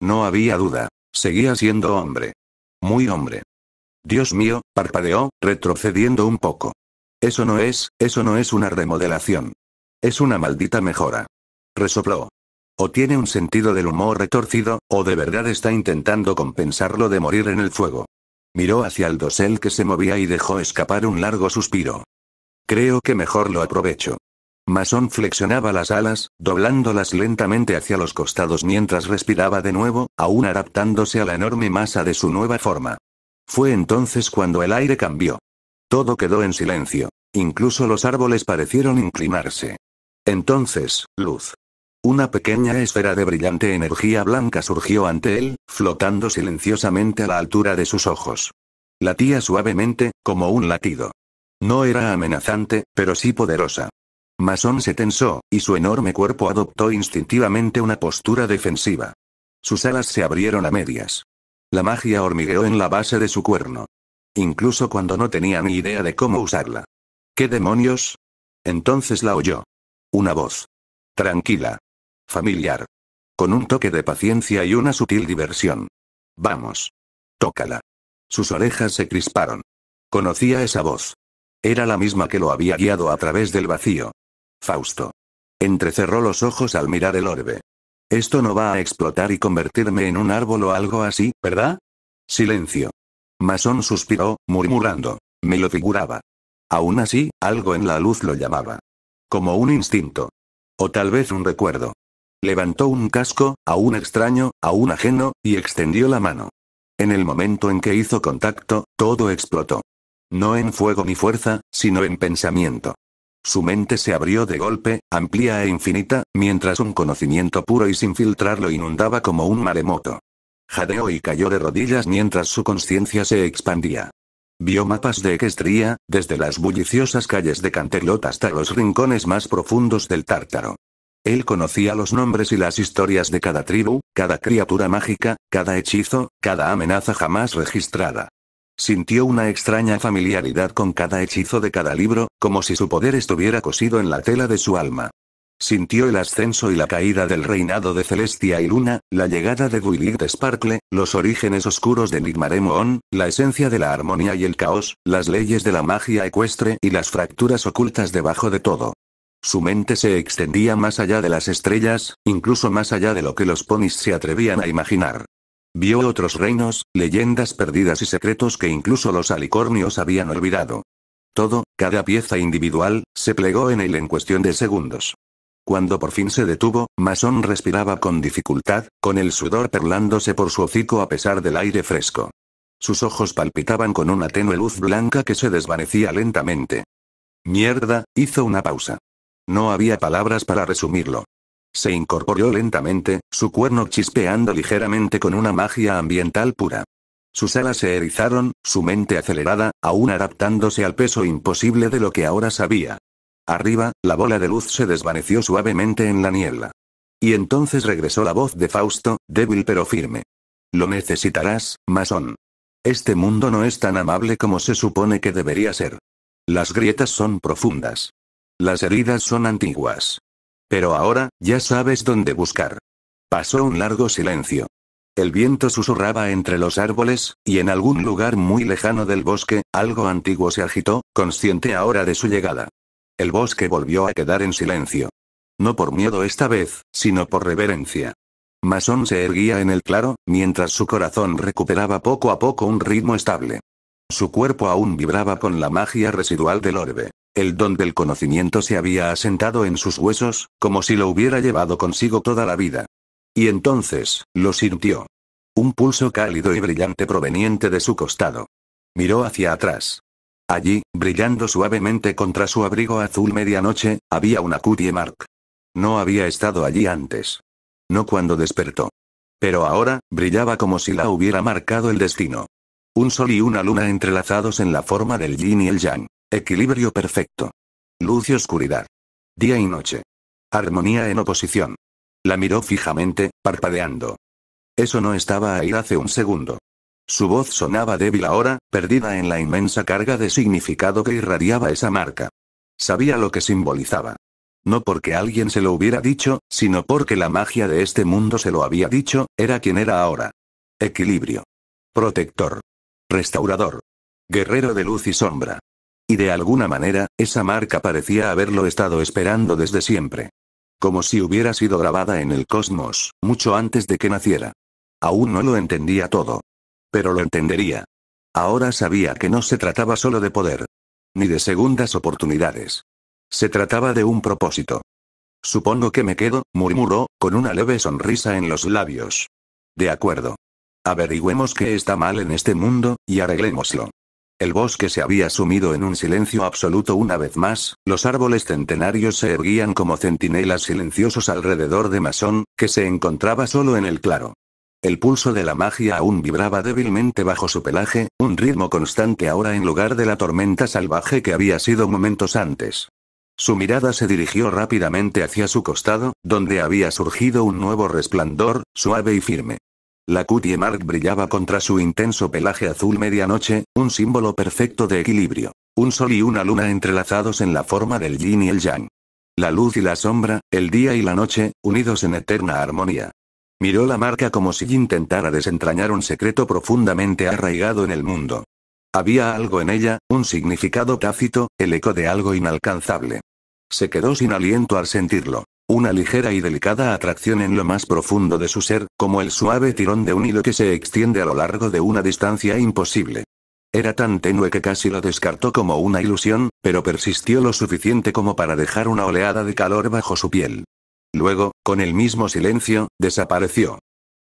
No había duda. Seguía siendo hombre. Muy hombre. Dios mío, parpadeó, retrocediendo un poco. Eso no es una remodelación. Es una maldita mejora. Resopló. O tiene un sentido del humor retorcido, o de verdad está intentando compensarlo de morir en el fuego. Miró hacia el dosel que se movía y dejó escapar un largo suspiro. Creo que mejor lo aprovecho. Mason flexionaba las alas, doblándolas lentamente hacia los costados mientras respiraba de nuevo, aún adaptándose a la enorme masa de su nueva forma. Fue entonces cuando el aire cambió. Todo quedó en silencio. Incluso los árboles parecieron inclinarse. Entonces, luz. Una pequeña esfera de brillante energía blanca surgió ante él, flotando silenciosamente a la altura de sus ojos. Latía suavemente, como un latido. No era amenazante, pero sí poderosa. Mason se tensó, y su enorme cuerpo adoptó instintivamente una postura defensiva. Sus alas se abrieron a medias. La magia hormigueó en la base de su cuerno. Incluso cuando no tenía ni idea de cómo usarla. ¿Qué demonios? Entonces la oyó. Una voz. Tranquila. Familiar. Con un toque de paciencia y una sutil diversión. Vamos. Tócala. Sus orejas se crisparon. Conocía esa voz. Era la misma que lo había guiado a través del vacío. Fausto. Entrecerró los ojos al mirar el orbe. Esto no va a explotar y convertirme en un árbol o algo así, ¿verdad? Silencio. Mason suspiró, murmurando. Me lo figuraba. Aún así, algo en la luz lo llamaba. Como un instinto. O tal vez un recuerdo. Levantó un casco, aún extraño, aún ajeno, y extendió la mano. En el momento en que hizo contacto, todo explotó. No en fuego ni fuerza, sino en pensamiento. Su mente se abrió de golpe, amplia e infinita, mientras un conocimiento puro y sin filtrar lo inundaba como un maremoto. Jadeó y cayó de rodillas mientras su conciencia se expandía. Vio mapas de Equestria, desde las bulliciosas calles de Canterlot hasta los rincones más profundos del Tártaro. Él conocía los nombres y las historias de cada tribu, cada criatura mágica, cada hechizo, cada amenaza jamás registrada. Sintió una extraña familiaridad con cada hechizo de cada libro, como si su poder estuviera cosido en la tela de su alma. Sintió el ascenso y la caída del reinado de Celestia y Luna, la llegada de Gwyneth Sparkle, los orígenes oscuros de Nigmare Mohn, la esencia de la armonía y el caos, las leyes de la magia ecuestre y las fracturas ocultas debajo de todo. Su mente se extendía más allá de las estrellas, incluso más allá de lo que los ponis se atrevían a imaginar. Vio otros reinos, leyendas perdidas y secretos que incluso los alicornios habían olvidado. Todo, cada pieza individual, se plegó en él en cuestión de segundos. Cuando por fin se detuvo, Mason respiraba con dificultad, con el sudor perlándose por su hocico a pesar del aire fresco. Sus ojos palpitaban con una tenue luz blanca que se desvanecía lentamente. Mierda, hizo una pausa. No había palabras para resumirlo. Se incorporó lentamente, su cuerno chispeando ligeramente con una magia ambiental pura. Sus alas se erizaron, su mente acelerada, aún adaptándose al peso imposible de lo que ahora sabía. Arriba, la bola de luz se desvaneció suavemente en la niebla. Y entonces regresó la voz de Fausto, débil pero firme. Lo necesitarás, Mason. Este mundo no es tan amable como se supone que debería ser. Las grietas son profundas. Las heridas son antiguas. Pero ahora, ya sabes dónde buscar. Pasó un largo silencio. El viento susurraba entre los árboles, y en algún lugar muy lejano del bosque, algo antiguo se agitó, consciente ahora de su llegada. El bosque volvió a quedar en silencio. No por miedo esta vez, sino por reverencia. Mason se erguía en el claro, mientras su corazón recuperaba poco a poco un ritmo estable. Su cuerpo aún vibraba con la magia residual del orbe. El don del conocimiento se había asentado en sus huesos, como si lo hubiera llevado consigo toda la vida. Y entonces, lo sintió. Un pulso cálido y brillante proveniente de su costado. Miró hacia atrás. Allí, brillando suavemente contra su abrigo azul medianoche, había una cutie mark. No había estado allí antes. No cuando despertó. Pero ahora, brillaba como si la hubiera marcado el destino. Un sol y una luna entrelazados en la forma del yin y el yang. Equilibrio perfecto. Luz y oscuridad. Día y noche. Armonía en oposición. La miró fijamente, parpadeando. Eso no estaba ahí hace un segundo. Su voz sonaba débil ahora, perdida en la inmensa carga de significado que irradiaba esa marca. Sabía lo que simbolizaba. No porque alguien se lo hubiera dicho, sino porque la magia de este mundo se lo había dicho, era quien era ahora. Equilibrio. Protector. Restaurador. Guerrero de luz y sombra. Y de alguna manera, esa marca parecía haberlo estado esperando desde siempre. Como si hubiera sido grabada en el cosmos, mucho antes de que naciera. Aún no lo entendía todo. Pero lo entendería. Ahora sabía que no se trataba solo de poder. Ni de segundas oportunidades. Se trataba de un propósito. Supongo que me quedo, murmuró, con una leve sonrisa en los labios. De acuerdo. Averigüemos qué está mal en este mundo, y arreglémoslo. El bosque se había sumido en un silencio absoluto una vez más, los árboles centenarios se erguían como centinelas silenciosos alrededor de Mason, que se encontraba solo en el claro. El pulso de la magia aún vibraba débilmente bajo su pelaje, un ritmo constante ahora en lugar de la tormenta salvaje que había sido momentos antes. Su mirada se dirigió rápidamente hacia su costado, donde había surgido un nuevo resplandor, suave y firme. La cutie mark brillaba contra su intenso pelaje azul medianoche, un símbolo perfecto de equilibrio. Un sol y una luna entrelazados en la forma del yin y el yang. La luz y la sombra, el día y la noche, unidos en eterna armonía. Miró la marca como si intentara desentrañar un secreto profundamente arraigado en el mundo. Había algo en ella, un significado tácito, el eco de algo inalcanzable. Se quedó sin aliento al sentirlo. Una ligera y delicada atracción en lo más profundo de su ser, como el suave tirón de un hilo que se extiende a lo largo de una distancia imposible. Era tan tenue que casi lo descartó como una ilusión, pero persistió lo suficiente como para dejar una oleada de calor bajo su piel. Luego, con el mismo silencio, desapareció.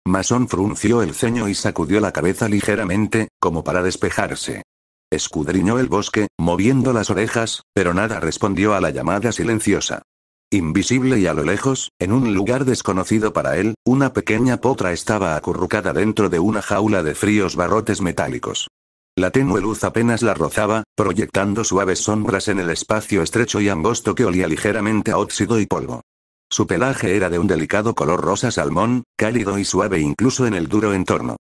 Mason frunció el ceño y sacudió la cabeza ligeramente, como para despejarse. Escudriñó el bosque, moviendo las orejas, pero nada respondió a la llamada silenciosa. Invisible y a lo lejos, en un lugar desconocido para él, una pequeña potra estaba acurrucada dentro de una jaula de fríos barrotes metálicos. La tenue luz apenas la rozaba, proyectando suaves sombras en el espacio estrecho y angosto que olía ligeramente a óxido y polvo. Su pelaje era de un delicado color rosa salmón, cálido y suave incluso en el duro entorno.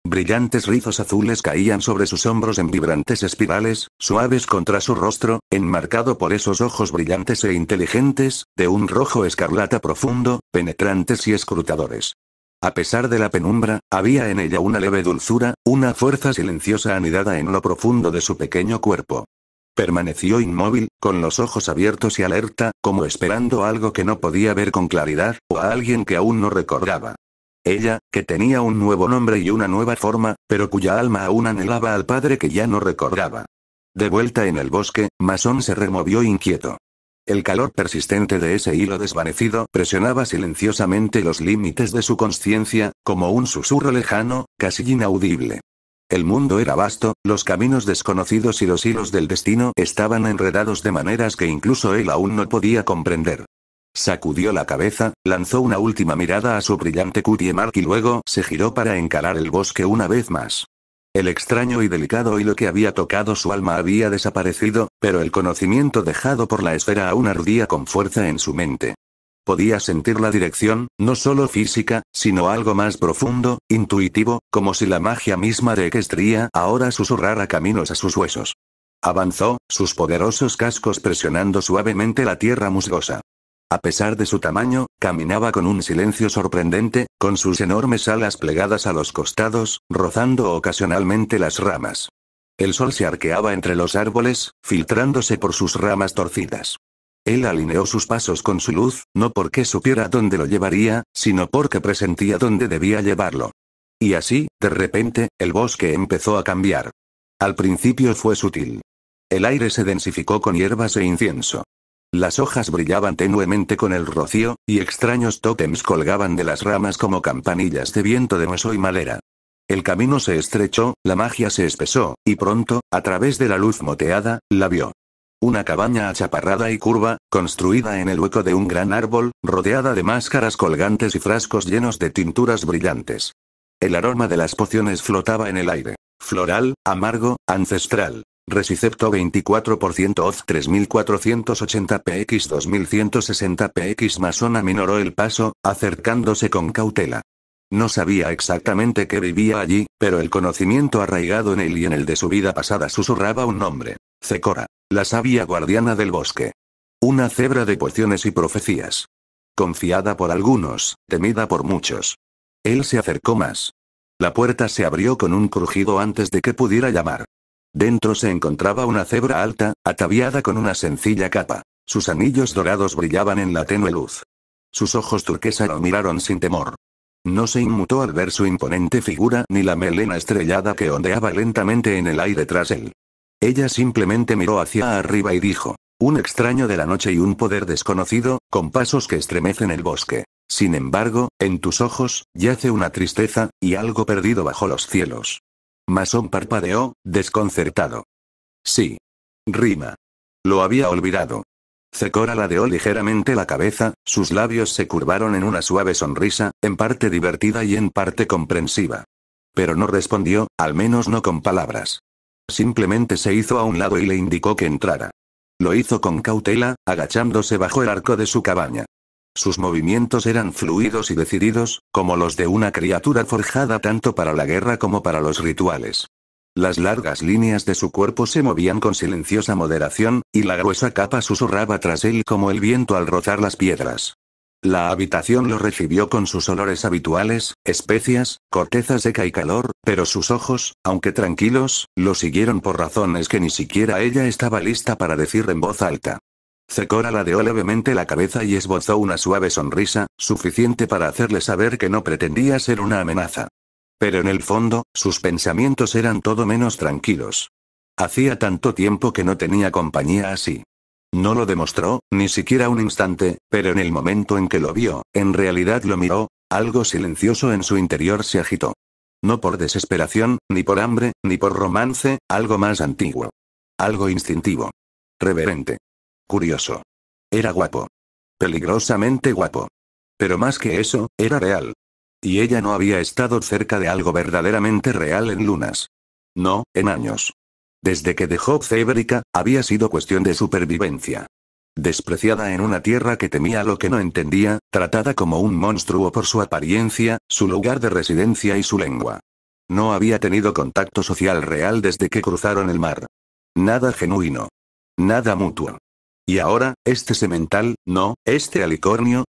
Brillantes rizos azules caían sobre sus hombros en vibrantes espirales, suaves contra su rostro, enmarcado por esos ojos brillantes e inteligentes, de un rojo escarlata profundo, penetrantes y escrutadores. A pesar de la penumbra, había en ella una leve dulzura, una fuerza silenciosa anidada en lo profundo de su pequeño cuerpo. Permaneció inmóvil, con los ojos abiertos y alerta, como esperando algo que no podía ver con claridad, o a alguien que aún no recordaba. Ella, que tenía un nuevo nombre y una nueva forma, pero cuya alma aún anhelaba al padre que ya no recordaba. De vuelta en el bosque, Mason se removió inquieto. El calor persistente de ese hilo desvanecido presionaba silenciosamente los límites de su consciencia, como un susurro lejano, casi inaudible. El mundo era vasto, los caminos desconocidos y los hilos del destino estaban enredados de maneras que incluso él aún no podía comprender. Sacudió la cabeza, lanzó una última mirada a su brillante cutie mark y luego se giró para encarar el bosque una vez más. El extraño y delicado hilo que había tocado su alma había desaparecido, pero el conocimiento dejado por la esfera aún ardía con fuerza en su mente. Podía sentir la dirección, no solo física, sino algo más profundo, intuitivo, como si la magia misma de Equestria ahora susurrara caminos a sus huesos. Avanzó, sus poderosos cascos presionando suavemente la tierra musgosa. A pesar de su tamaño, caminaba con un silencio sorprendente, con sus enormes alas plegadas a los costados, rozando ocasionalmente las ramas. El sol se arqueaba entre los árboles, filtrándose por sus ramas torcidas. Él alineó sus pasos con su luz, no porque supiera dónde lo llevaría, sino porque presentía dónde debía llevarlo. Y así, de repente, el bosque empezó a cambiar. Al principio fue sutil. El aire se densificó con hierbas e incienso. Las hojas brillaban tenuemente con el rocío, y extraños tótems colgaban de las ramas como campanillas de viento de hueso y madera. El camino se estrechó, la magia se espesó, y pronto, a través de la luz moteada, la vio. Una cabaña achaparrada y curva, construida en el hueco de un gran árbol, rodeada de máscaras colgantes y frascos llenos de tinturas brillantes. El aroma de las pociones flotaba en el aire. Floral, amargo, ancestral. Recicepto 24% off 3480 px 2160 px. Mason aminoró el paso, acercándose con cautela. No sabía exactamente qué vivía allí, pero el conocimiento arraigado en él y en el de su vida pasada susurraba un nombre. Zecora, la sabia guardiana del bosque. Una cebra de pociones y profecías. Confiada por algunos, temida por muchos. Él se acercó más. La puerta se abrió con un crujido antes de que pudiera llamar. Dentro se encontraba una cebra alta, ataviada con una sencilla capa. Sus anillos dorados brillaban en la tenue luz. Sus ojos turquesa lo miraron sin temor. No se inmutó al ver su imponente figura ni la melena estrellada que ondeaba lentamente en el aire tras él. Ella simplemente miró hacia arriba y dijo: un extraño de la noche y un poder desconocido, con pasos que estremecen el bosque. Sin embargo, en tus ojos, yace una tristeza, y algo perdido bajo los cielos. Mason parpadeó, desconcertado. Sí. Rima. Lo había olvidado. Zecora ladeó ligeramente la cabeza, sus labios se curvaron en una suave sonrisa, en parte divertida y en parte comprensiva. Pero no respondió, al menos no con palabras. Simplemente se hizo a un lado y le indicó que entrara. Lo hizo con cautela, agachándose bajo el arco de su cabaña. Sus movimientos eran fluidos y decididos, como los de una criatura forjada tanto para la guerra como para los rituales. Las largas líneas de su cuerpo se movían con silenciosa moderación, y la gruesa capa susurraba tras él como el viento al rozar las piedras. La habitación lo recibió con sus olores habituales, especias, corteza seca y calor, pero sus ojos, aunque tranquilos, lo siguieron por razones que ni siquiera ella estaba lista para decir en voz alta. Zecora ladeó levemente la cabeza y esbozó una suave sonrisa, suficiente para hacerle saber que no pretendía ser una amenaza. Pero en el fondo, sus pensamientos eran todo menos tranquilos. Hacía tanto tiempo que no tenía compañía así. No lo demostró, ni siquiera un instante, pero en el momento en que lo vio, en realidad lo miró, algo silencioso en su interior se agitó. No por desesperación, ni por hambre, ni por romance, algo más antiguo. Algo instintivo. Reverente. Curioso. Era guapo. Peligrosamente guapo. Pero más que eso, era real. Y ella no había estado cerca de algo verdaderamente real en lunas. No, en años. Desde que dejó Zébrica, había sido cuestión de supervivencia. Despreciada en una tierra que temía lo que no entendía, tratada como un monstruo por su apariencia, su lugar de residencia y su lengua. No había tenido contacto social real desde que cruzaron el mar. Nada genuino. Nada mutuo. Y ahora, este semental, no, este alicornio,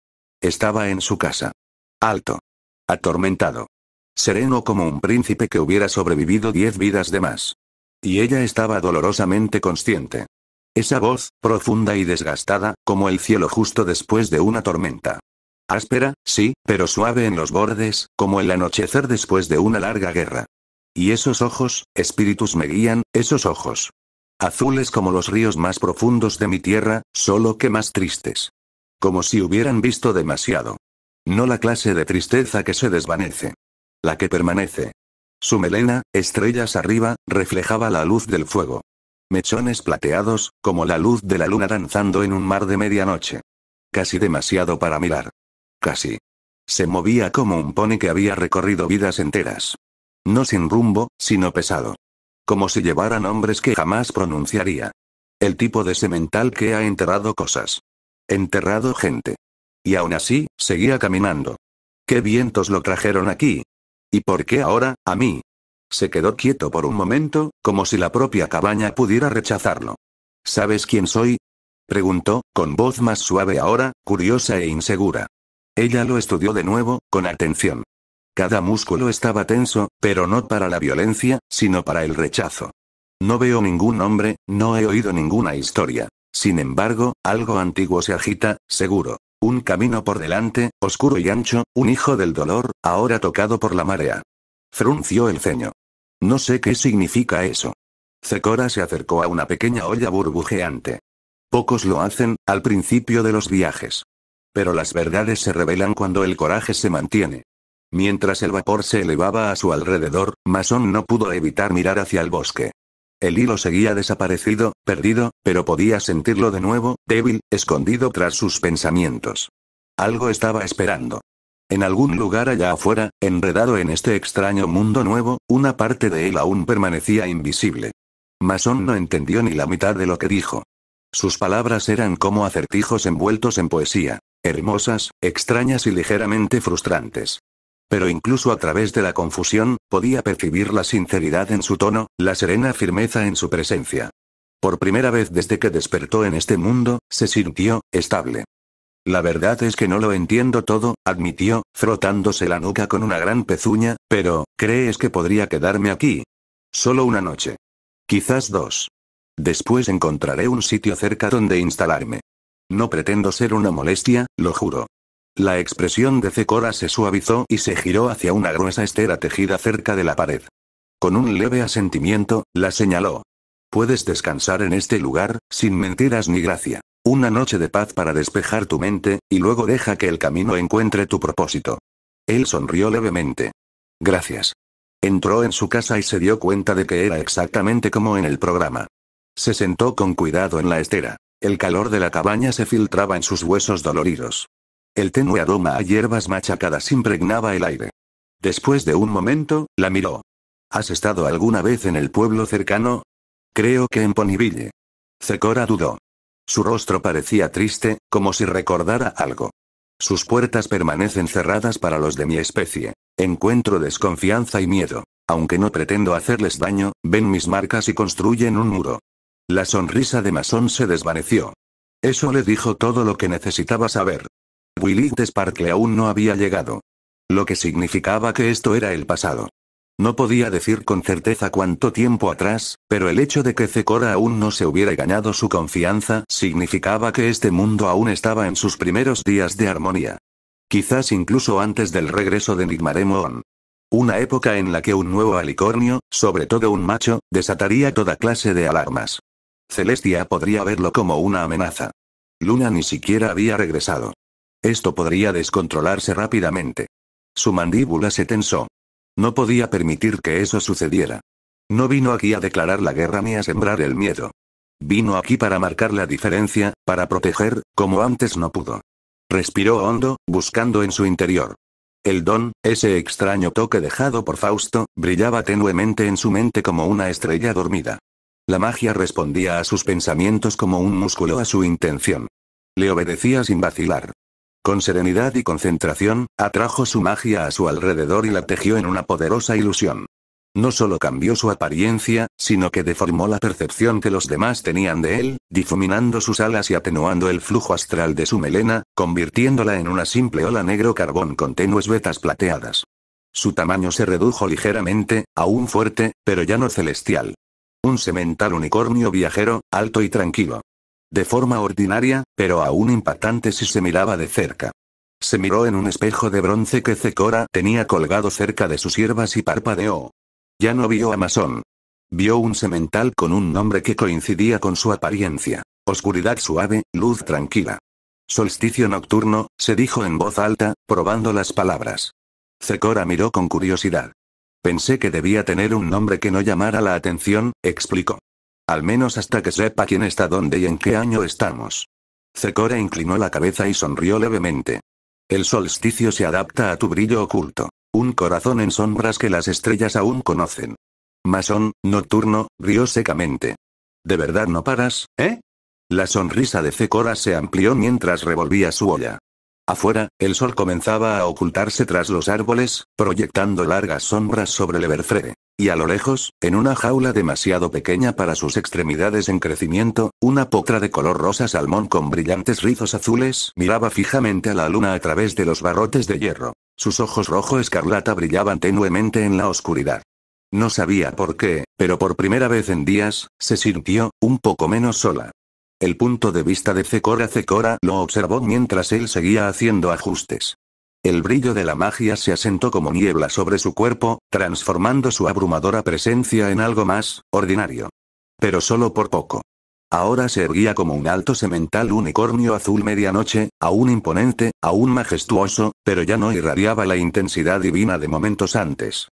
estaba en su casa. Alto. Atormentado. Sereno como un príncipe que hubiera sobrevivido 10 vidas de más. Y ella estaba dolorosamente consciente. Esa voz, profunda y desgastada, como el cielo justo después de una tormenta. Áspera, sí, pero suave en los bordes, como el anochecer después de una larga guerra. Y esos ojos, espíritus me guían, esos ojos. Azules como los ríos más profundos de mi tierra, solo que más tristes. Como si hubieran visto demasiado. No la clase de tristeza que se desvanece. La que permanece. Su melena, estrellas arriba, reflejaba la luz del fuego. Mechones plateados, como la luz de la luna danzando en un mar de medianoche. Casi demasiado para mirar. Casi. Se movía como un pony que había recorrido vidas enteras. No sin rumbo, sino pesado. Como si llevara nombres que jamás pronunciaría. El tipo de semental que ha enterrado cosas. Enterrado gente. Y aún así, seguía caminando. ¿Qué vientos lo trajeron aquí? ¿Y por qué ahora, a mí? Se quedó quieto por un momento, como si la propia cabaña pudiera rechazarlo. ¿Sabes quién soy? Preguntó, con voz más suave ahora, curiosa e insegura. Ella lo estudió de nuevo, con atención. Cada músculo estaba tenso, pero no para la violencia, sino para el rechazo. No veo ningún nombre, no he oído ninguna historia. Sin embargo, algo antiguo se agita, seguro. Un camino por delante, oscuro y ancho, un hijo del dolor, ahora tocado por la marea. Frunció el ceño. No sé qué significa eso. Zecora se acercó a una pequeña olla burbujeante. Pocos lo hacen, al principio de los viajes. Pero las verdades se revelan cuando el coraje se mantiene. Mientras el vapor se elevaba a su alrededor, Mason no pudo evitar mirar hacia el bosque. El hilo seguía desaparecido, perdido, pero podía sentirlo de nuevo, débil, escondido tras sus pensamientos. Algo estaba esperando. En algún lugar allá afuera, enredado en este extraño mundo nuevo, una parte de él aún permanecía invisible. Mason no entendió ni la mitad de lo que dijo. Sus palabras eran como acertijos envueltos en poesía, hermosas, extrañas y ligeramente frustrantes. Pero incluso a través de la confusión, podía percibir la sinceridad en su tono, la serena firmeza en su presencia. Por primera vez desde que despertó en este mundo, se sintió estable. La verdad es que no lo entiendo todo, admitió, frotándose la nuca con una gran pezuña, pero, ¿crees que podría quedarme aquí? Solo una noche. Quizás 2. Después encontraré un sitio cerca donde instalarme. No pretendo ser una molestia, lo juro. La expresión de Zecora se suavizó y se giró hacia una gruesa estera tejida cerca de la pared. Con un leve asentimiento, la señaló. Puedes descansar en este lugar, sin mentiras ni gracia. Una noche de paz para despejar tu mente, y luego deja que el camino encuentre tu propósito. Él sonrió levemente. Gracias. Entró en su casa y se dio cuenta de que era exactamente como en el programa. Se sentó con cuidado en la estera. El calor de la cabaña se filtraba en sus huesos doloridos. El tenue aroma a hierbas machacadas impregnaba el aire. Después de un momento, la miró. ¿Has estado alguna vez en el pueblo cercano? Creo que en Ponyville. Zecora dudó. Su rostro parecía triste, como si recordara algo. Sus puertas permanecen cerradas para los de mi especie. Encuentro desconfianza y miedo. Aunque no pretendo hacerles daño, ven mis marcas y construyen un muro. La sonrisa de Mason se desvaneció. Eso le dijo todo lo que necesitaba saber. Willith Sparkle aún no había llegado. Lo que significaba que esto era el pasado. No podía decir con certeza cuánto tiempo atrás, pero el hecho de que Zecora aún no se hubiera ganado su confianza significaba que este mundo aún estaba en sus primeros días de armonía. Quizás incluso antes del regreso de Nigmaremon. Una época en la que un nuevo alicornio, sobre todo un macho, desataría toda clase de alarmas. Celestia podría verlo como una amenaza. Luna ni siquiera había regresado. Esto podría descontrolarse rápidamente. Su mandíbula se tensó. No podía permitir que eso sucediera. No vino aquí a declarar la guerra ni a sembrar el miedo. Vino aquí para marcar la diferencia, para proteger, como antes no pudo. Respiró hondo, buscando en su interior. El don, ese extraño toque dejado por Fausto, brillaba tenuemente en su mente como una estrella dormida. La magia respondía a sus pensamientos como un músculo a su intención. Le obedecía sin vacilar. Con serenidad y concentración, atrajo su magia a su alrededor y la tejió en una poderosa ilusión. No solo cambió su apariencia, sino que deformó la percepción que los demás tenían de él, difuminando sus alas y atenuando el flujo astral de su melena, convirtiéndola en una simple ola negro carbón con tenues vetas plateadas. Su tamaño se redujo ligeramente, aún fuerte, pero ya no celestial. Un semental unicornio viajero, alto y tranquilo. De forma ordinaria, pero aún impactante si se miraba de cerca. Se miró en un espejo de bronce que Zecora tenía colgado cerca de sus hierbas y parpadeó. Ya no vio a Masón. Vio un semental con un nombre que coincidía con su apariencia. Oscuridad suave, luz tranquila. Solsticio nocturno, se dijo en voz alta, probando las palabras. Zecora miró con curiosidad. Pensé que debía tener un nombre que no llamara la atención, explicó. Al menos hasta que sepa quién está dónde y en qué año estamos. Zecora inclinó la cabeza y sonrió levemente. El solsticio se adapta a tu brillo oculto. Un corazón en sombras que las estrellas aún conocen. Masón, nocturno, rió secamente. ¿De verdad no paras, eh? La sonrisa de Zecora se amplió mientras revolvía su olla. Afuera, el sol comenzaba a ocultarse tras los árboles, proyectando largas sombras sobre el Everfrede. Y a lo lejos, en una jaula demasiado pequeña para sus extremidades en crecimiento, una potra de color rosa salmón con brillantes rizos azules miraba fijamente a la luna a través de los barrotes de hierro. Sus ojos rojo escarlata brillaban tenuemente en la oscuridad. No sabía por qué, pero por primera vez en días, se sintió un poco menos sola. El punto de vista de Zecora lo observó mientras él seguía haciendo ajustes. El brillo de la magia se asentó como niebla sobre su cuerpo, transformando su abrumadora presencia en algo más ordinario. Pero solo por poco. Ahora se erguía como un alto semental unicornio azul medianoche, aún imponente, aún majestuoso, pero ya no irradiaba la intensidad divina de momentos antes.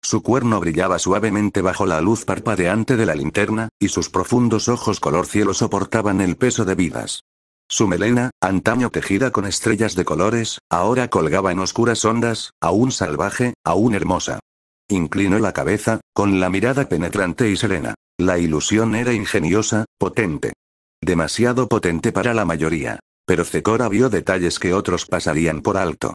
Su cuerno brillaba suavemente bajo la luz parpadeante de la linterna, y sus profundos ojos color cielo soportaban el peso de vidas. Su melena, antaño tejida con estrellas de colores, ahora colgaba en oscuras ondas, aún salvaje, aún hermosa. Inclinó la cabeza, con la mirada penetrante y serena. La ilusión era ingeniosa, potente. Demasiado potente para la mayoría. Pero Zecora vio detalles que otros pasarían por alto.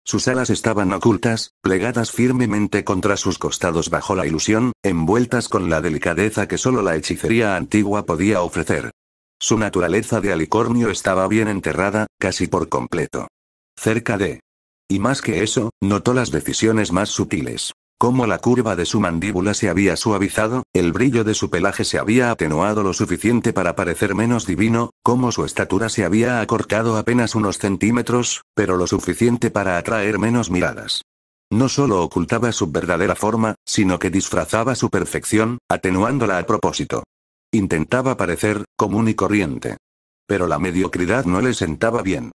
Sus alas estaban ocultas, plegadas firmemente contra sus costados bajo la ilusión, envueltas con la delicadeza que solo la hechicería antigua podía ofrecer. Su naturaleza de alicornio estaba bien enterrada, casi por completo. Cerca de... Y más que eso, notó las decisiones más sutiles. Como la curva de su mandíbula se había suavizado, el brillo de su pelaje se había atenuado lo suficiente para parecer menos divino, como su estatura se había acortado apenas unos centímetros, pero lo suficiente para atraer menos miradas. No solo ocultaba su verdadera forma, sino que disfrazaba su perfección, atenuándola a propósito. Intentaba parecer común y corriente. Pero la mediocridad no le sentaba bien.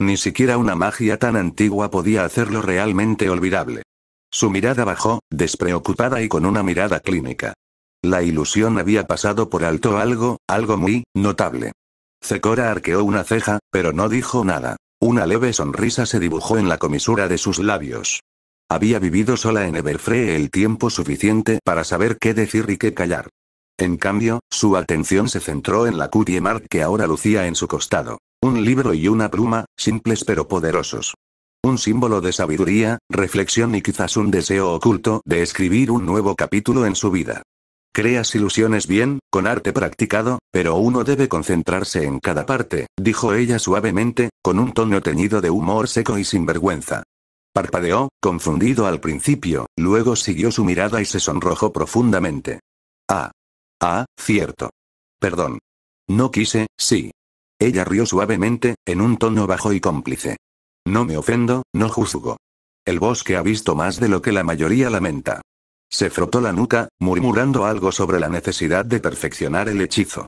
Ni siquiera una magia tan antigua podía hacerlo realmente olvidable. Su mirada bajó, despreocupada y con una mirada clínica. La ilusión había pasado por alto algo muy notable. Zecora arqueó una ceja, pero no dijo nada. Una leve sonrisa se dibujó en la comisura de sus labios. Había vivido sola en Everfree el tiempo suficiente para saber qué decir y qué callar. En cambio, su atención se centró en la cutie mark que ahora lucía en su costado. Un libro y una pluma, simples pero poderosos. Un símbolo de sabiduría, reflexión y quizás un deseo oculto de escribir un nuevo capítulo en su vida. Creas ilusiones bien, con arte practicado, pero uno debe concentrarse en cada parte, dijo ella suavemente, con un tono teñido de humor seco y sinvergüenza. Parpadeó, confundido al principio, luego siguió su mirada y se sonrojó profundamente. Cierto. Perdón. No quise, sí. Ella rió suavemente, en un tono bajo y cómplice. No me ofendo, no juzgo. El bosque ha visto más de lo que la mayoría lamenta. Se frotó la nuca, murmurando algo sobre la necesidad de perfeccionar el hechizo.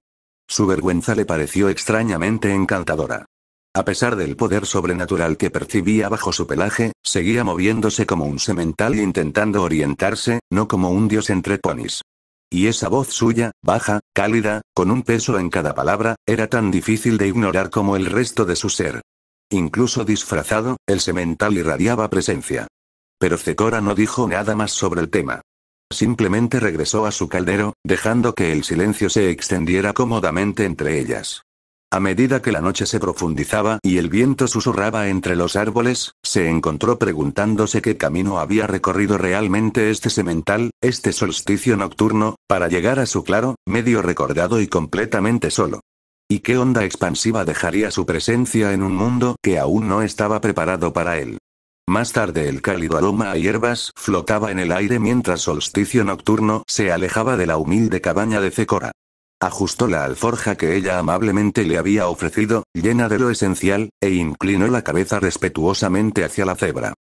Su vergüenza le pareció extrañamente encantadora. A pesar del poder sobrenatural que percibía bajo su pelaje, seguía moviéndose como un semental intentando orientarse, no como un dios entre ponis. Y esa voz suya, baja, cálida, con un peso en cada palabra, era tan difícil de ignorar como el resto de su ser. Incluso disfrazado, el semental irradiaba presencia. Pero Zecora no dijo nada más sobre el tema. Simplemente regresó a su caldero, dejando que el silencio se extendiera cómodamente entre ellas. A medida que la noche se profundizaba y el viento susurraba entre los árboles, se encontró preguntándose qué camino había recorrido realmente este semental, este solsticio nocturno, para llegar a su claro, medio recordado y completamente solo. ¿Y qué onda expansiva dejaría su presencia en un mundo que aún no estaba preparado para él? Más tarde el cálido aroma a hierbas flotaba en el aire mientras Solsticio Nocturno se alejaba de la humilde cabaña de Zecora. Ajustó la alforja que ella amablemente le había ofrecido, llena de lo esencial, e inclinó la cabeza respetuosamente hacia la cebra.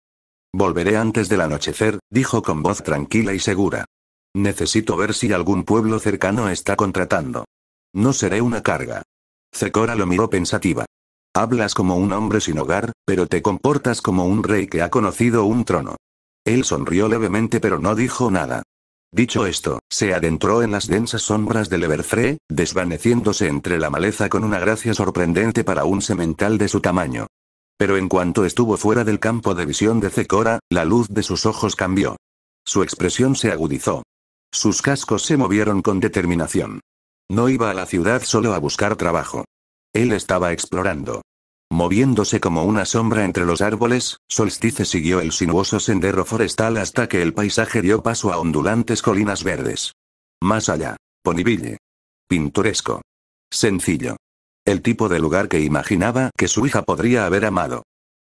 Volveré antes del anochecer, dijo con voz tranquila y segura. Necesito ver si algún pueblo cercano está contratando. No seré una carga. Zecora lo miró pensativa. Hablas como un hombre sin hogar, pero te comportas como un rey que ha conocido un trono. Él sonrió levemente pero no dijo nada. Dicho esto, se adentró en las densas sombras del Everfree, desvaneciéndose entre la maleza con una gracia sorprendente para un semental de su tamaño. Pero en cuanto estuvo fuera del campo de visión de Zecora, la luz de sus ojos cambió. Su expresión se agudizó. Sus cascos se movieron con determinación. No iba a la ciudad solo a buscar trabajo. Él estaba explorando. Moviéndose como una sombra entre los árboles, Solstice siguió el sinuoso sendero forestal hasta que el paisaje dio paso a ondulantes colinas verdes. Más allá, Ponyville. Pintoresco. Sencillo. El tipo de lugar que imaginaba que su hija podría haber amado.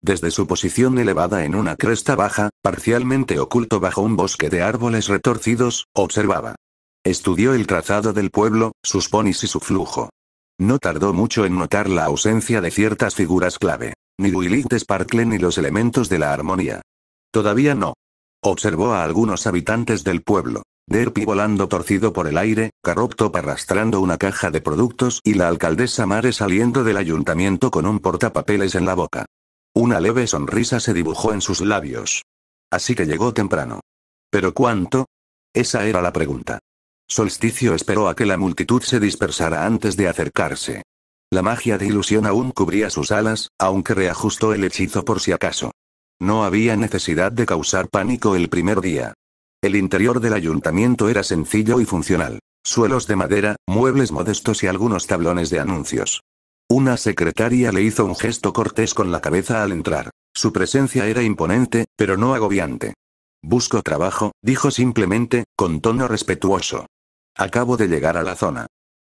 Desde su posición elevada en una cresta baja, parcialmente oculto bajo un bosque de árboles retorcidos, observaba. Estudió el trazado del pueblo, sus ponis y su flujo. No tardó mucho en notar la ausencia de ciertas figuras clave. Ni Lilith Sparkle ni los elementos de la armonía. Todavía no. Observó a algunos habitantes del pueblo. Derpy volando torcido por el aire, Carrot-Top arrastrando una caja de productos y la alcaldesa Mare saliendo del ayuntamiento con un portapapeles en la boca. Una leve sonrisa se dibujó en sus labios. Así que llegó temprano. ¿Pero cuánto? Esa era la pregunta. Solsticio esperó a que la multitud se dispersara antes de acercarse. La magia de ilusión aún cubría sus alas, aunque reajustó el hechizo por si acaso. No había necesidad de causar pánico el primer día. El interior del ayuntamiento era sencillo y funcional. Suelos de madera, muebles modestos y algunos tablones de anuncios. Una secretaria le hizo un gesto cortés con la cabeza al entrar. Su presencia era imponente, pero no agobiante. Busco trabajo, dijo simplemente, con tono respetuoso. Acabo de llegar a la zona.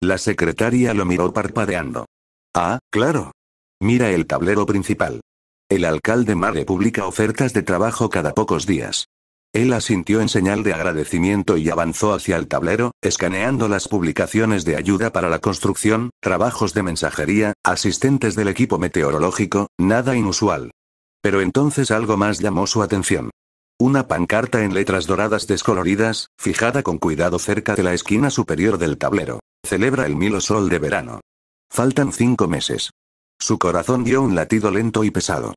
La secretaria lo miró parpadeando. Ah, claro. Mira el tablero principal. El alcalde Mare publica ofertas de trabajo cada pocos días. Él asintió en señal de agradecimiento y avanzó hacia el tablero, escaneando las publicaciones de ayuda para la construcción, trabajos de mensajería, asistentes del equipo meteorológico, nada inusual. Pero entonces algo más llamó su atención. Una pancarta en letras doradas descoloridas, fijada con cuidado cerca de la esquina superior del tablero. Celebra el Milosol de verano. Faltan 5 meses. Su corazón dio un latido lento y pesado.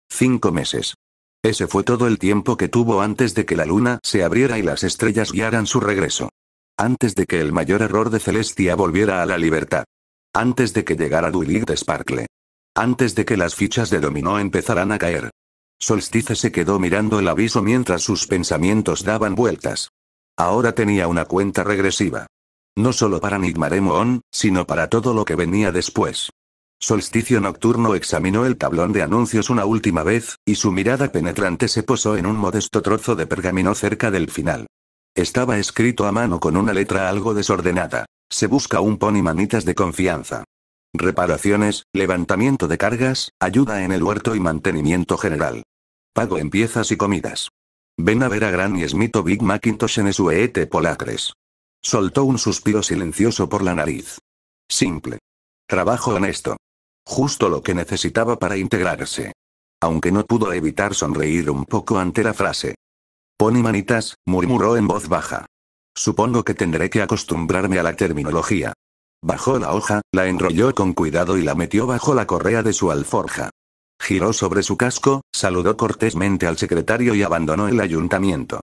5 meses. Ese fue todo el tiempo que tuvo antes de que la luna se abriera y las estrellas guiaran su regreso. Antes de que el mayor error de Celestia volviera a la libertad. Antes de que llegara Lilith Sparkle. Antes de que las fichas de dominó empezaran a caer. Solstice se quedó mirando el aviso mientras sus pensamientos daban vueltas. Ahora tenía una cuenta regresiva. No solo para Nigmaremon, sino para todo lo que venía después. Solsticio Nocturno examinó el tablón de anuncios una última vez, y su mirada penetrante se posó en un modesto trozo de pergamino cerca del final. Estaba escrito a mano con una letra algo desordenada. Se busca un pony manitas de confianza. Reparaciones, levantamiento de cargas, ayuda en el huerto y mantenimiento general. Pago en piezas y comidas. Ven a ver a Granny Smith o Big Macintosh en Suete Polacres. Soltó un suspiro silencioso por la nariz. Simple. Trabajo honesto. Justo lo que necesitaba para integrarse. aunque no pudo evitar sonreír un poco ante la frase. Pony manitas, murmuró en voz baja. Supongo que tendré que acostumbrarme a la terminología. Bajó la hoja, la enrolló con cuidado y la metió bajo la correa de su alforja. Giró sobre su casco, saludó cortésmente al secretario y abandonó el ayuntamiento.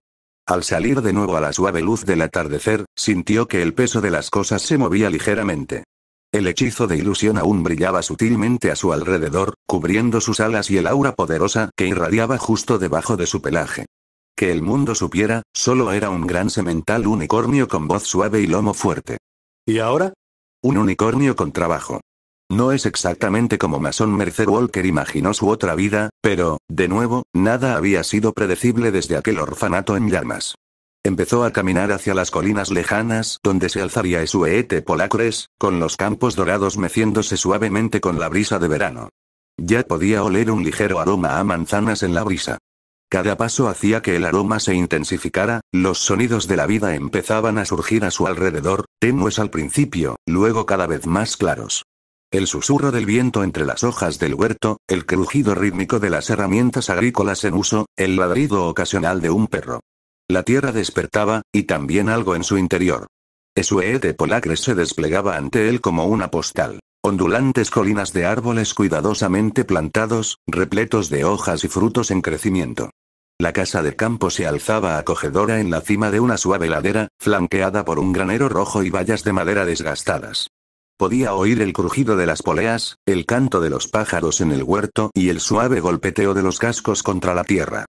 Al salir de nuevo a la suave luz del atardecer, sintió que el peso de las cosas se movía ligeramente. El hechizo de ilusión aún brillaba sutilmente a su alrededor, cubriendo sus alas y el aura poderosa que irradiaba justo debajo de su pelaje. Que el mundo supiera, solo era un gran semental unicornio con voz suave y lomo fuerte. ¿Y ahora? Un unicornio con trabajo. No es exactamente como Mason Mercer Walker imaginó su otra vida, pero, de nuevo, nada había sido predecible desde aquel orfanato en llamas. Empezó a caminar hacia las colinas lejanas donde se alzaría Esuete Polacres, con los campos dorados meciéndose suavemente con la brisa de verano. Ya podía oler un ligero aroma a manzanas en la brisa. Cada paso hacía que el aroma se intensificara, los sonidos de la vida empezaban a surgir a su alrededor, tenues al principio, luego cada vez más claros. El susurro del viento entre las hojas del huerto, el crujido rítmico de las herramientas agrícolas en uso, el ladrido ocasional de un perro. La tierra despertaba, y también algo en su interior. Esuete Polacres se desplegaba ante él como una postal. Ondulantes colinas de árboles cuidadosamente plantados, repletos de hojas y frutos en crecimiento. La casa de campo se alzaba acogedora en la cima de una suave ladera, flanqueada por un granero rojo y vallas de madera desgastadas. Podía oír el crujido de las poleas, el canto de los pájaros en el huerto y el suave golpeteo de los cascos contra la tierra.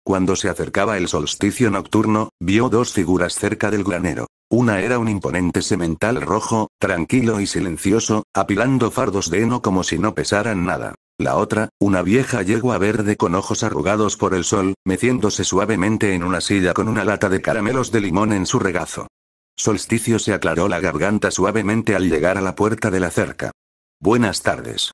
Cuando se acercaba el solsticio nocturno, vio dos figuras cerca del granero. Una era un imponente semental rojo, tranquilo y silencioso, apilando fardos de heno como si no pesaran nada. La otra, una vieja yegua verde con ojos arrugados por el sol, meciéndose suavemente en una silla con una lata de caramelos de limón en su regazo. Solsticio se aclaró la garganta suavemente al llegar a la puerta de la cerca. Buenas tardes.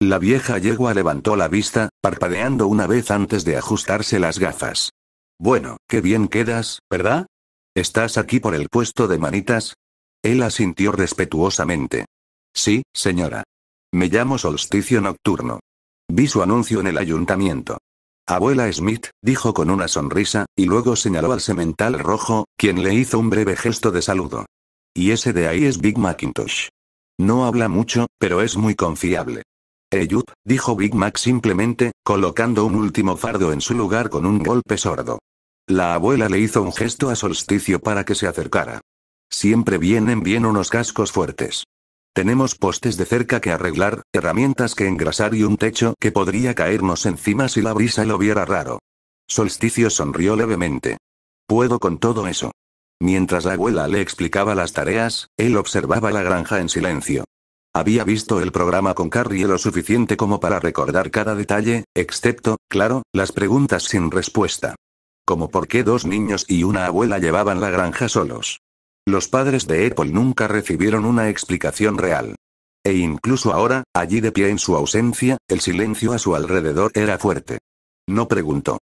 La vieja yegua levantó la vista, parpadeando una vez antes de ajustarse las gafas. Bueno, qué bien quedas, ¿verdad? ¿Estás aquí por el puesto de manitas? Él asintió respetuosamente. Sí, señora. Me llamo Solsticio Nocturno. Vi su anuncio en el ayuntamiento. Abuela Smith, dijo con una sonrisa, y luego señaló al semental rojo, quien le hizo un breve gesto de saludo. Y ese de ahí es Big Macintosh. No habla mucho, pero es muy confiable. Yup, dijo Big Mac simplemente, colocando un último fardo en su lugar con un golpe sordo. La abuela le hizo un gesto a Solsticio para que se acercara. Siempre vienen bien unos cascos fuertes. Tenemos postes de cerca que arreglar, herramientas que engrasar y un techo que podría caernos encima si la brisa lo viera raro. Solsticio sonrió levemente. Puedo con todo eso. Mientras la abuela le explicaba las tareas, él observaba la granja en silencio. Había visto el programa con Carrie lo suficiente como para recordar cada detalle, excepto, claro, las preguntas sin respuesta. Como por qué dos niños y una abuela llevaban la granja solos. Los padres de Apple nunca recibieron una explicación real. E incluso ahora, allí de pie en su ausencia, el silencio a su alrededor era fuerte. No preguntó.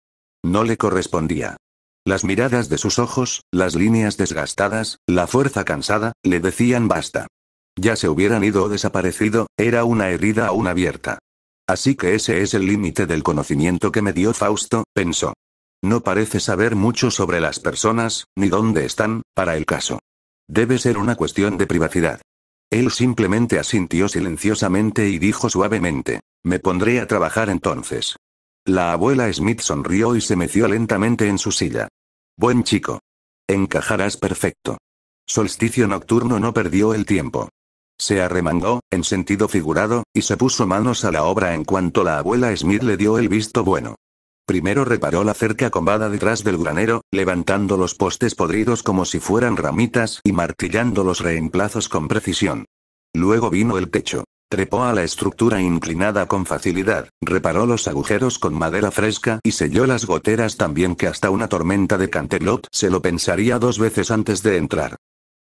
No le correspondía. Las miradas de sus ojos, las líneas desgastadas, la fuerza cansada, le decían basta. Ya se hubieran ido o desaparecido, era una herida aún abierta. Así que ese es el límite del conocimiento que me dio Fausto, pensó. No parece saber mucho sobre las personas, ni dónde están, para el caso. Debe ser una cuestión de privacidad. Él simplemente asintió silenciosamente y dijo suavemente, me pondré a trabajar entonces. La abuela Smith sonrió y se meció lentamente en su silla. Buen chico. Encajarás perfecto. Solsticio Nocturno no perdió el tiempo. Se arremangó, en sentido figurado, y se puso manos a la obra en cuanto la abuela Smith le dio el visto bueno. Primero reparó la cerca combada detrás del granero, levantando los postes podridos como si fueran ramitas y martillando los reemplazos con precisión. Luego vino el techo. Trepó a la estructura inclinada con facilidad, reparó los agujeros con madera fresca y selló las goteras tan bien que hasta una tormenta de Canterlot se lo pensaría dos veces antes de entrar.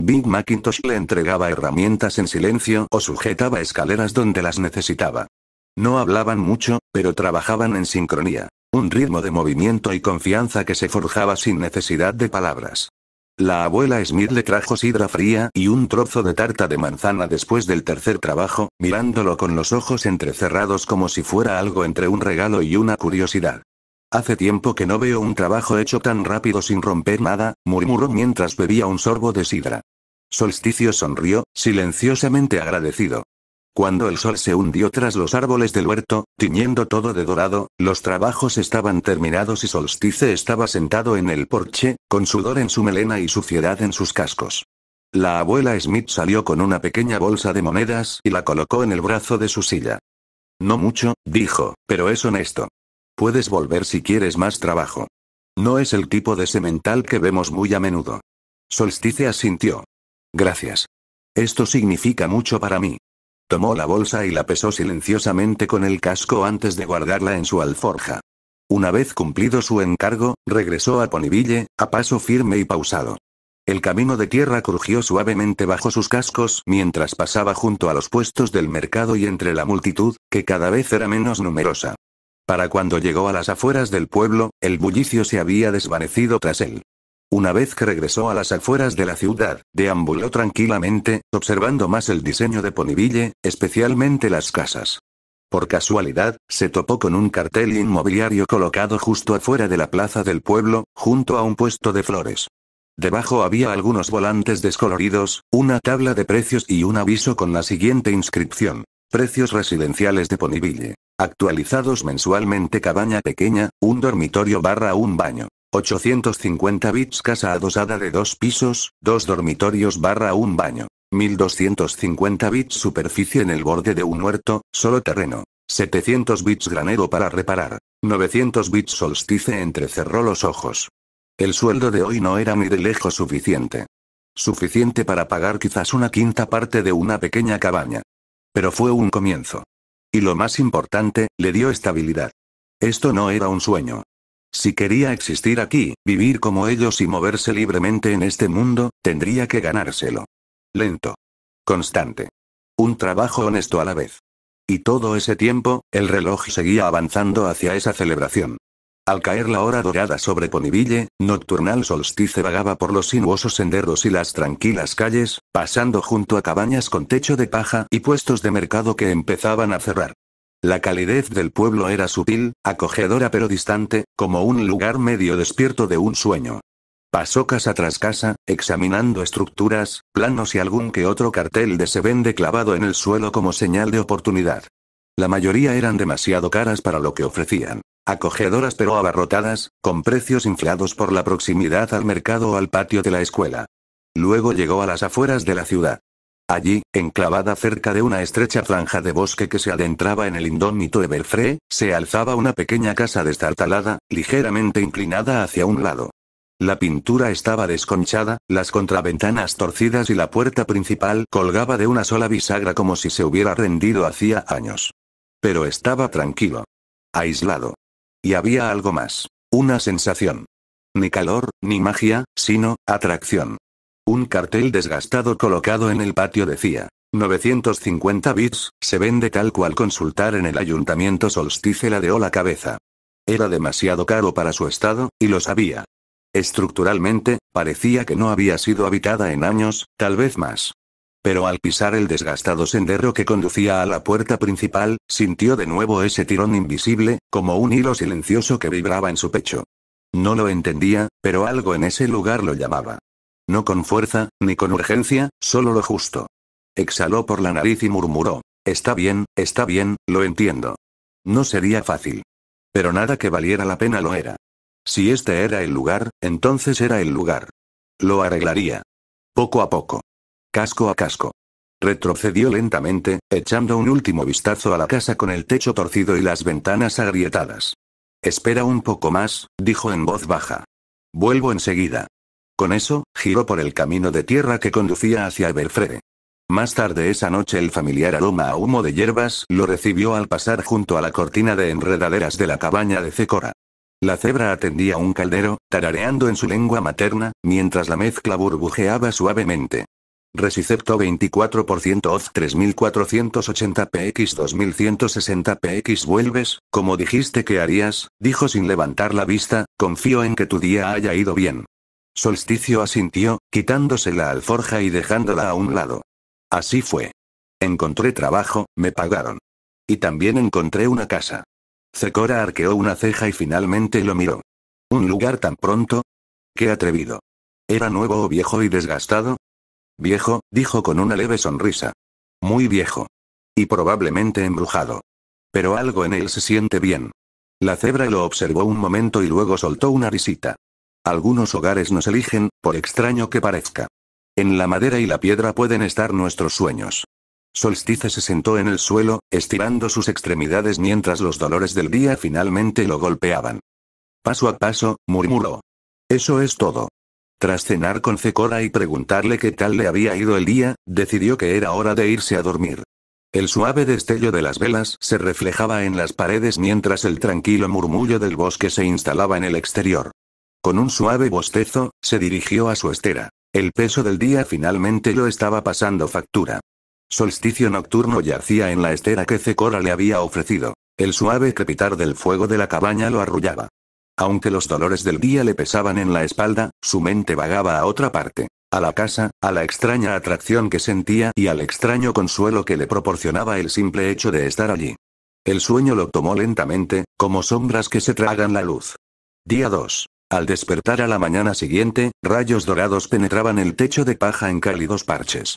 Big Macintosh le entregaba herramientas en silencio o sujetaba escaleras donde las necesitaba. No hablaban mucho, pero trabajaban en sincronía. Un ritmo de movimiento y confianza que se forjaba sin necesidad de palabras. La abuela Smith le trajo sidra fría y un trozo de tarta de manzana después del tercer trabajo, mirándolo con los ojos entrecerrados como si fuera algo entre un regalo y una curiosidad. Hace tiempo que no veo un trabajo hecho tan rápido sin romper nada, murmuró mientras bebía un sorbo de sidra. Solsticio sonrió, silenciosamente agradecido. Cuando el sol se hundió tras los árboles del huerto, tiñendo todo de dorado, los trabajos estaban terminados y Solstice estaba sentado en el porche, con sudor en su melena y suciedad en sus cascos. La abuela Smith salió con una pequeña bolsa de monedas y la colocó en el brazo de su silla. No mucho, dijo, pero es honesto. Puedes volver si quieres más trabajo. No es el tipo de semental que vemos muy a menudo. Solstice asintió. Gracias. Esto significa mucho para mí. Tomó la bolsa y la pesó silenciosamente con el casco antes de guardarla en su alforja. Una vez cumplido su encargo, regresó a Ponyville, a paso firme y pausado. El camino de tierra crujió suavemente bajo sus cascos mientras pasaba junto a los puestos del mercado y entre la multitud, que cada vez era menos numerosa. Para cuando llegó a las afueras del pueblo, el bullicio se había desvanecido tras él. Una vez que regresó a las afueras de la ciudad, deambuló tranquilamente, observando más el diseño de Ponyville, especialmente las casas. Por casualidad, se topó con un cartel inmobiliario colocado justo afuera de la plaza del pueblo, junto a un puesto de flores. Debajo había algunos volantes descoloridos, una tabla de precios y un aviso con la siguiente inscripción. Precios residenciales de Ponyville. Actualizados mensualmente: cabaña pequeña, un dormitorio / un baño. 850 bits casa adosada de 2 pisos, 2 dormitorios / un baño. 1250 bits superficie en el borde de un huerto, solo terreno. 700 bits granero para reparar. 900 bits. Solstice entrecerró los ojos. El sueldo de hoy no era ni de lejos suficiente. Suficiente para pagar quizás una quinta parte de una pequeña cabaña. Pero fue un comienzo. Y lo más importante, le dio estabilidad. Esto no era un sueño. Si quería existir aquí, vivir como ellos y moverse libremente en este mundo, tendría que ganárselo. Lento. Constante. Un trabajo honesto a la vez. Y todo ese tiempo, el reloj seguía avanzando hacia esa celebración. Al caer la hora dorada sobre Ponyville, nocturnal Solstice vagaba por los sinuosos senderos y las tranquilas calles, pasando junto a cabañas con techo de paja y puestos de mercado que empezaban a cerrar. La calidez del pueblo era sutil, acogedora pero distante, como un lugar medio despierto de un sueño. Pasó casa tras casa, examinando estructuras, planos y algún que otro cartel de se vende clavado en el suelo como señal de oportunidad. La mayoría eran demasiado caras para lo que ofrecían. Acogedoras pero abarrotadas, con precios inflados por la proximidad al mercado o al patio de la escuela. Luego llegó a las afueras de la ciudad. Allí, enclavada cerca de una estrecha franja de bosque que se adentraba en el indómito Everfree, se alzaba una pequeña casa destartalada, ligeramente inclinada hacia un lado. La pintura estaba desconchada, las contraventanas torcidas y la puerta principal colgaba de una sola bisagra como si se hubiera rendido hacía años. Pero estaba tranquilo. Aislado. Y había algo más. Una sensación. Ni calor, ni magia, sino atracción. Un cartel desgastado colocado en el patio decía: 950 bits, se vende tal cual. Consultar en el ayuntamiento. Solstice ladeó la cabeza. Era demasiado caro para su estado, y lo sabía. Estructuralmente, parecía que no había sido habitada en años, tal vez más. Pero al pisar el desgastado sendero que conducía a la puerta principal, sintió de nuevo ese tirón invisible, como un hilo silencioso que vibraba en su pecho. No lo entendía, pero algo en ese lugar lo llamaba. No con fuerza, ni con urgencia, solo lo justo. Exhaló por la nariz y murmuró: está bien, lo entiendo. No sería fácil. Pero nada que valiera la pena lo era. Si este era el lugar, entonces era el lugar. Lo arreglaría. Poco a poco. Casco a casco. Retrocedió lentamente, echando un último vistazo a la casa con el techo torcido y las ventanas agrietadas. Espera un poco más, dijo en voz baja. Vuelvo enseguida. Con eso, giró por el camino de tierra que conducía hacia Everfree. Más tarde esa noche el familiar aroma a humo de hierbas lo recibió al pasar junto a la cortina de enredaderas de la cabaña de Cecora. La cebra atendía un caldero, tarareando en su lengua materna, mientras la mezcla burbujeaba suavemente. Recicepto 24% off 3480 px 2160 px. Vuelves, como dijiste que harías, dijo sin levantar la vista, confío en que tu día haya ido bien. Solsticio asintió, quitándose la alforja y dejándola a un lado. Así fue. Encontré trabajo, me pagaron. Y también encontré una casa. Zecora arqueó una ceja y finalmente lo miró. ¿Un lugar tan pronto? ¡Qué atrevido! ¿Era nuevo o viejo y desgastado? Viejo, dijo con una leve sonrisa. Muy viejo. Y probablemente embrujado. Pero algo en él se siente bien. La cebra lo observó un momento y luego soltó una risita. Algunos hogares nos eligen, por extraño que parezca. En la madera y la piedra pueden estar nuestros sueños. Solstice se sentó en el suelo, estirando sus extremidades mientras los dolores del día finalmente lo golpeaban. Paso a paso, murmuró. Eso es todo. Tras cenar con Zecora y preguntarle qué tal le había ido el día, decidió que era hora de irse a dormir. El suave destello de las velas se reflejaba en las paredes mientras el tranquilo murmullo del bosque se instalaba en el exterior. Con un suave bostezo, se dirigió a su estera. El peso del día finalmente lo estaba pasando factura. Solsticio nocturno yacía en la estera que Zecora le había ofrecido. El suave crepitar del fuego de la cabaña lo arrullaba. Aunque los dolores del día le pesaban en la espalda, su mente vagaba a otra parte. A la casa, a la extraña atracción que sentía y al extraño consuelo que le proporcionaba el simple hecho de estar allí. El sueño lo tomó lentamente, como sombras que se tragan la luz. Día 2. Al despertar a la mañana siguiente, rayos dorados penetraban el techo de paja en cálidos parches.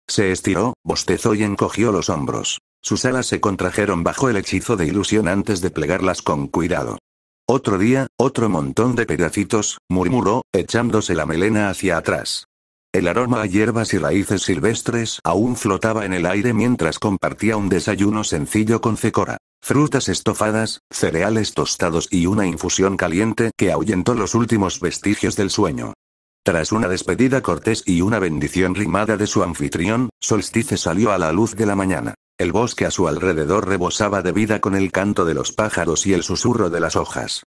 Se estiró, bostezó y encogió los hombros. Sus alas se contrajeron bajo el hechizo de ilusión antes de plegarlas con cuidado. Otro día, otro montón de pedacitos, murmuró, echándose la melena hacia atrás. El aroma a hierbas y raíces silvestres aún flotaba en el aire mientras compartía un desayuno sencillo con Zecora. Frutas estofadas, cereales tostados y una infusión caliente que ahuyentó los últimos vestigios del sueño. Tras una despedida cortés y una bendición rimada de su anfitrión, Solstice salió a la luz de la mañana. El bosque a su alrededor rebosaba de vida con el canto de los pájaros y el susurro de las hojas.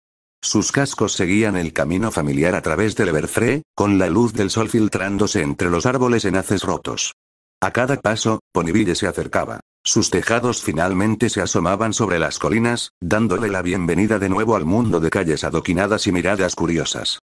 Sus cascos seguían el camino familiar a través del Everfree, con la luz del sol filtrándose entre los árboles en haces rotos. A cada paso, Ponyville se acercaba. Sus tejados finalmente se asomaban sobre las colinas, dándole la bienvenida de nuevo al mundo de calles adoquinadas y miradas curiosas.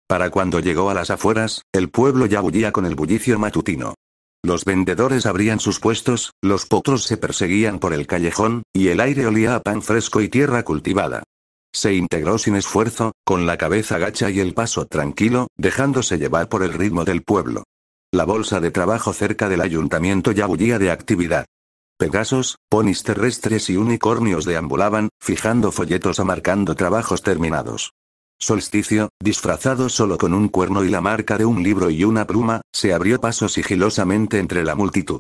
Para cuando llegó a las afueras, el pueblo ya bullía con el bullicio matutino. Los vendedores abrían sus puestos, los potros se perseguían por el callejón, y el aire olía a pan fresco y tierra cultivada. Se integró sin esfuerzo, con la cabeza gacha y el paso tranquilo, dejándose llevar por el ritmo del pueblo. La bolsa de trabajo cerca del ayuntamiento ya bullía de actividad. Pegasos, ponis terrestres y unicornios deambulaban, fijando folletos o marcando trabajos terminados. Solsticio, disfrazado solo con un cuerno y la marca de un libro y una pluma, se abrió paso sigilosamente entre la multitud.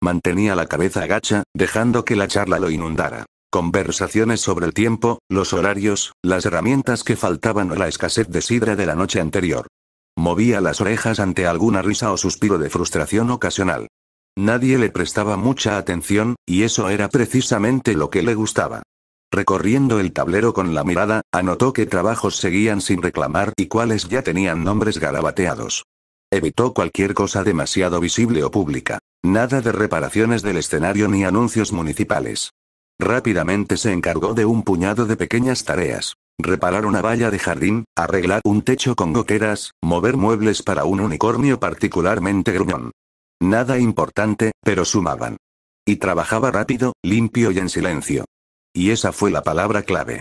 Mantenía la cabeza gacha, dejando que la charla lo inundara. Conversaciones sobre el tiempo, los horarios, las herramientas que faltaban o la escasez de sidra de la noche anterior. Movía las orejas ante alguna risa o suspiro de frustración ocasional. Nadie le prestaba mucha atención, y eso era precisamente lo que le gustaba. Recorriendo el tablero con la mirada, anotó qué trabajos seguían sin reclamar y cuáles ya tenían nombres garabateados. Evitó cualquier cosa demasiado visible o pública. Nada de reparaciones del escenario ni anuncios municipales. Rápidamente se encargó de un puñado de pequeñas tareas. Reparar una valla de jardín, arreglar un techo con goteras, mover muebles para un unicornio particularmente gruñón. Nada importante, pero sumaban. Y trabajaba rápido, limpio y en silencio. Y esa fue la palabra clave.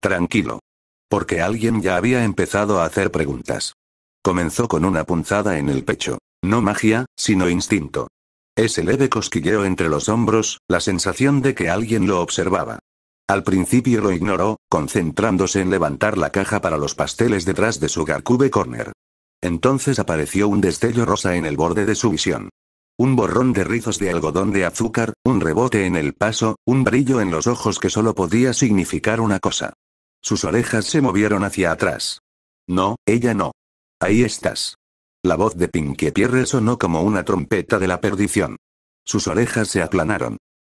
Tranquilo. Porque alguien ya había empezado a hacer preguntas. Comenzó con una punzada en el pecho. No magia, sino instinto. Ese leve cosquilleo entre los hombros, la sensación de que alguien lo observaba. Al principio lo ignoró, concentrándose en levantar la caja para los pasteles detrás de su Garcube Corner. Entonces apareció un destello rosa en el borde de su visión. Un borrón de rizos de algodón de azúcar, un rebote en el paso, un brillo en los ojos que solo podía significar una cosa. Sus orejas se movieron hacia atrás. No, ella no. Ahí estás. La voz de Pinkie Pierre sonó como una trompeta de la perdición. Sus orejas se aplanaron.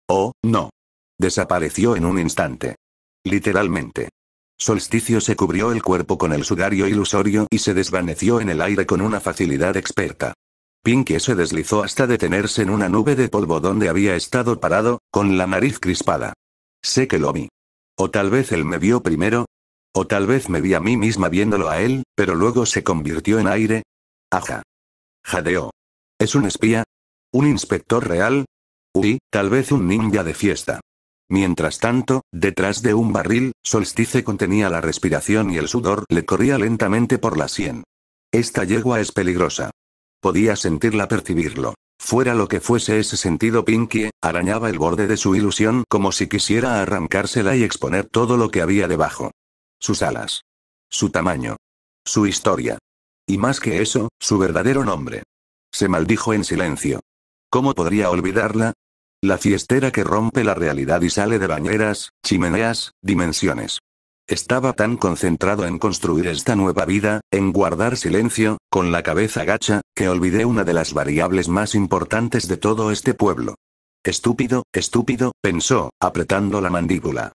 Oh, no. Desapareció en un instante. Literalmente. Solsticio se cubrió el cuerpo con el sudario ilusorio y se desvaneció en el aire con una facilidad experta. Pinkie se deslizó hasta detenerse en una nube de polvo donde había estado parado, con la nariz crispada. Sé que lo vi. O tal vez él me vio primero. O tal vez me vi a mí misma viéndolo a él, pero luego se convirtió en aire. Ajá. Jadeó. ¿Es un espía? ¿Un inspector real? Uy, tal vez un ninja de fiesta. Mientras tanto, detrás de un barril, Solstice contenía la respiración y el sudor le corría lentamente por la sien. Esta yegua es peligrosa. Podía sentirla, percibirlo. Fuera lo que fuese ese sentido, Pinkie arañaba el borde de su ilusión como si quisiera arrancársela y exponer todo lo que había debajo. Sus alas. Su tamaño. Su historia. Y más que eso, su verdadero nombre. Se maldijo en silencio. ¿Cómo podría olvidarla? La fiestera que rompe la realidad y sale de bañeras, chimeneas, dimensiones. Estaba tan concentrado en construir esta nueva vida, en guardar silencio, con la cabeza gacha, que olvidé una de las variables más importantes de todo este pueblo. Estúpido, pensó, apretando la mandíbula.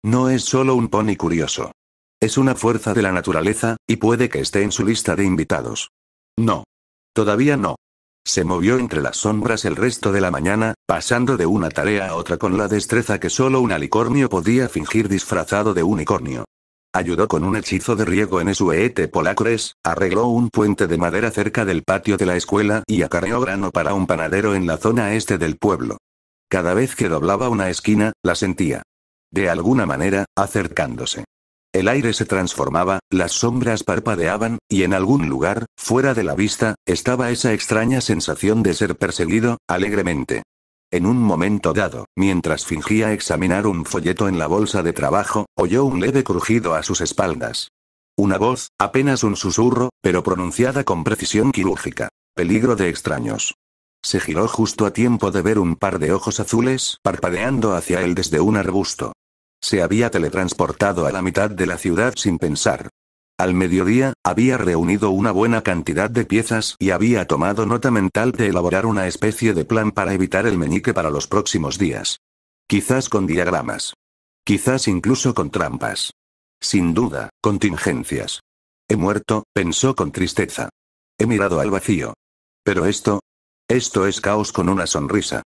No es solo un pony curioso. Es una fuerza de la naturaleza, y puede que esté en su lista de invitados. No. Todavía no. Se movió entre las sombras el resto de la mañana, pasando de una tarea a otra con la destreza que solo un alicornio podía fingir disfrazado de unicornio. Ayudó con un hechizo de riego en Esuete Polacres, arregló un puente de madera cerca del patio de la escuela y acarreó grano para un panadero en la zona este del pueblo. Cada vez que doblaba una esquina, la sentía. De alguna manera, acercándose. El aire se transformaba, las sombras parpadeaban, y en algún lugar, fuera de la vista, estaba esa extraña sensación de ser perseguido, alegremente. En un momento dado, mientras fingía examinar un folleto en la bolsa de trabajo, oyó un leve crujido a sus espaldas. Una voz, apenas un susurro, pero pronunciada con precisión quirúrgica. Peligro de extraños. Se giró justo a tiempo de ver un par de ojos azules parpadeando hacia él desde un arbusto. Se había teletransportado a la mitad de la ciudad sin pensar. Al mediodía, había reunido una buena cantidad de piezas y había tomado nota mental de elaborar una especie de plan para evitar el meñique para los próximos días. Quizás con diagramas. Quizás incluso con trampas. Sin duda, contingencias. He muerto, pensó con tristeza. He mirado al vacío. Pero esto es caos con una sonrisa.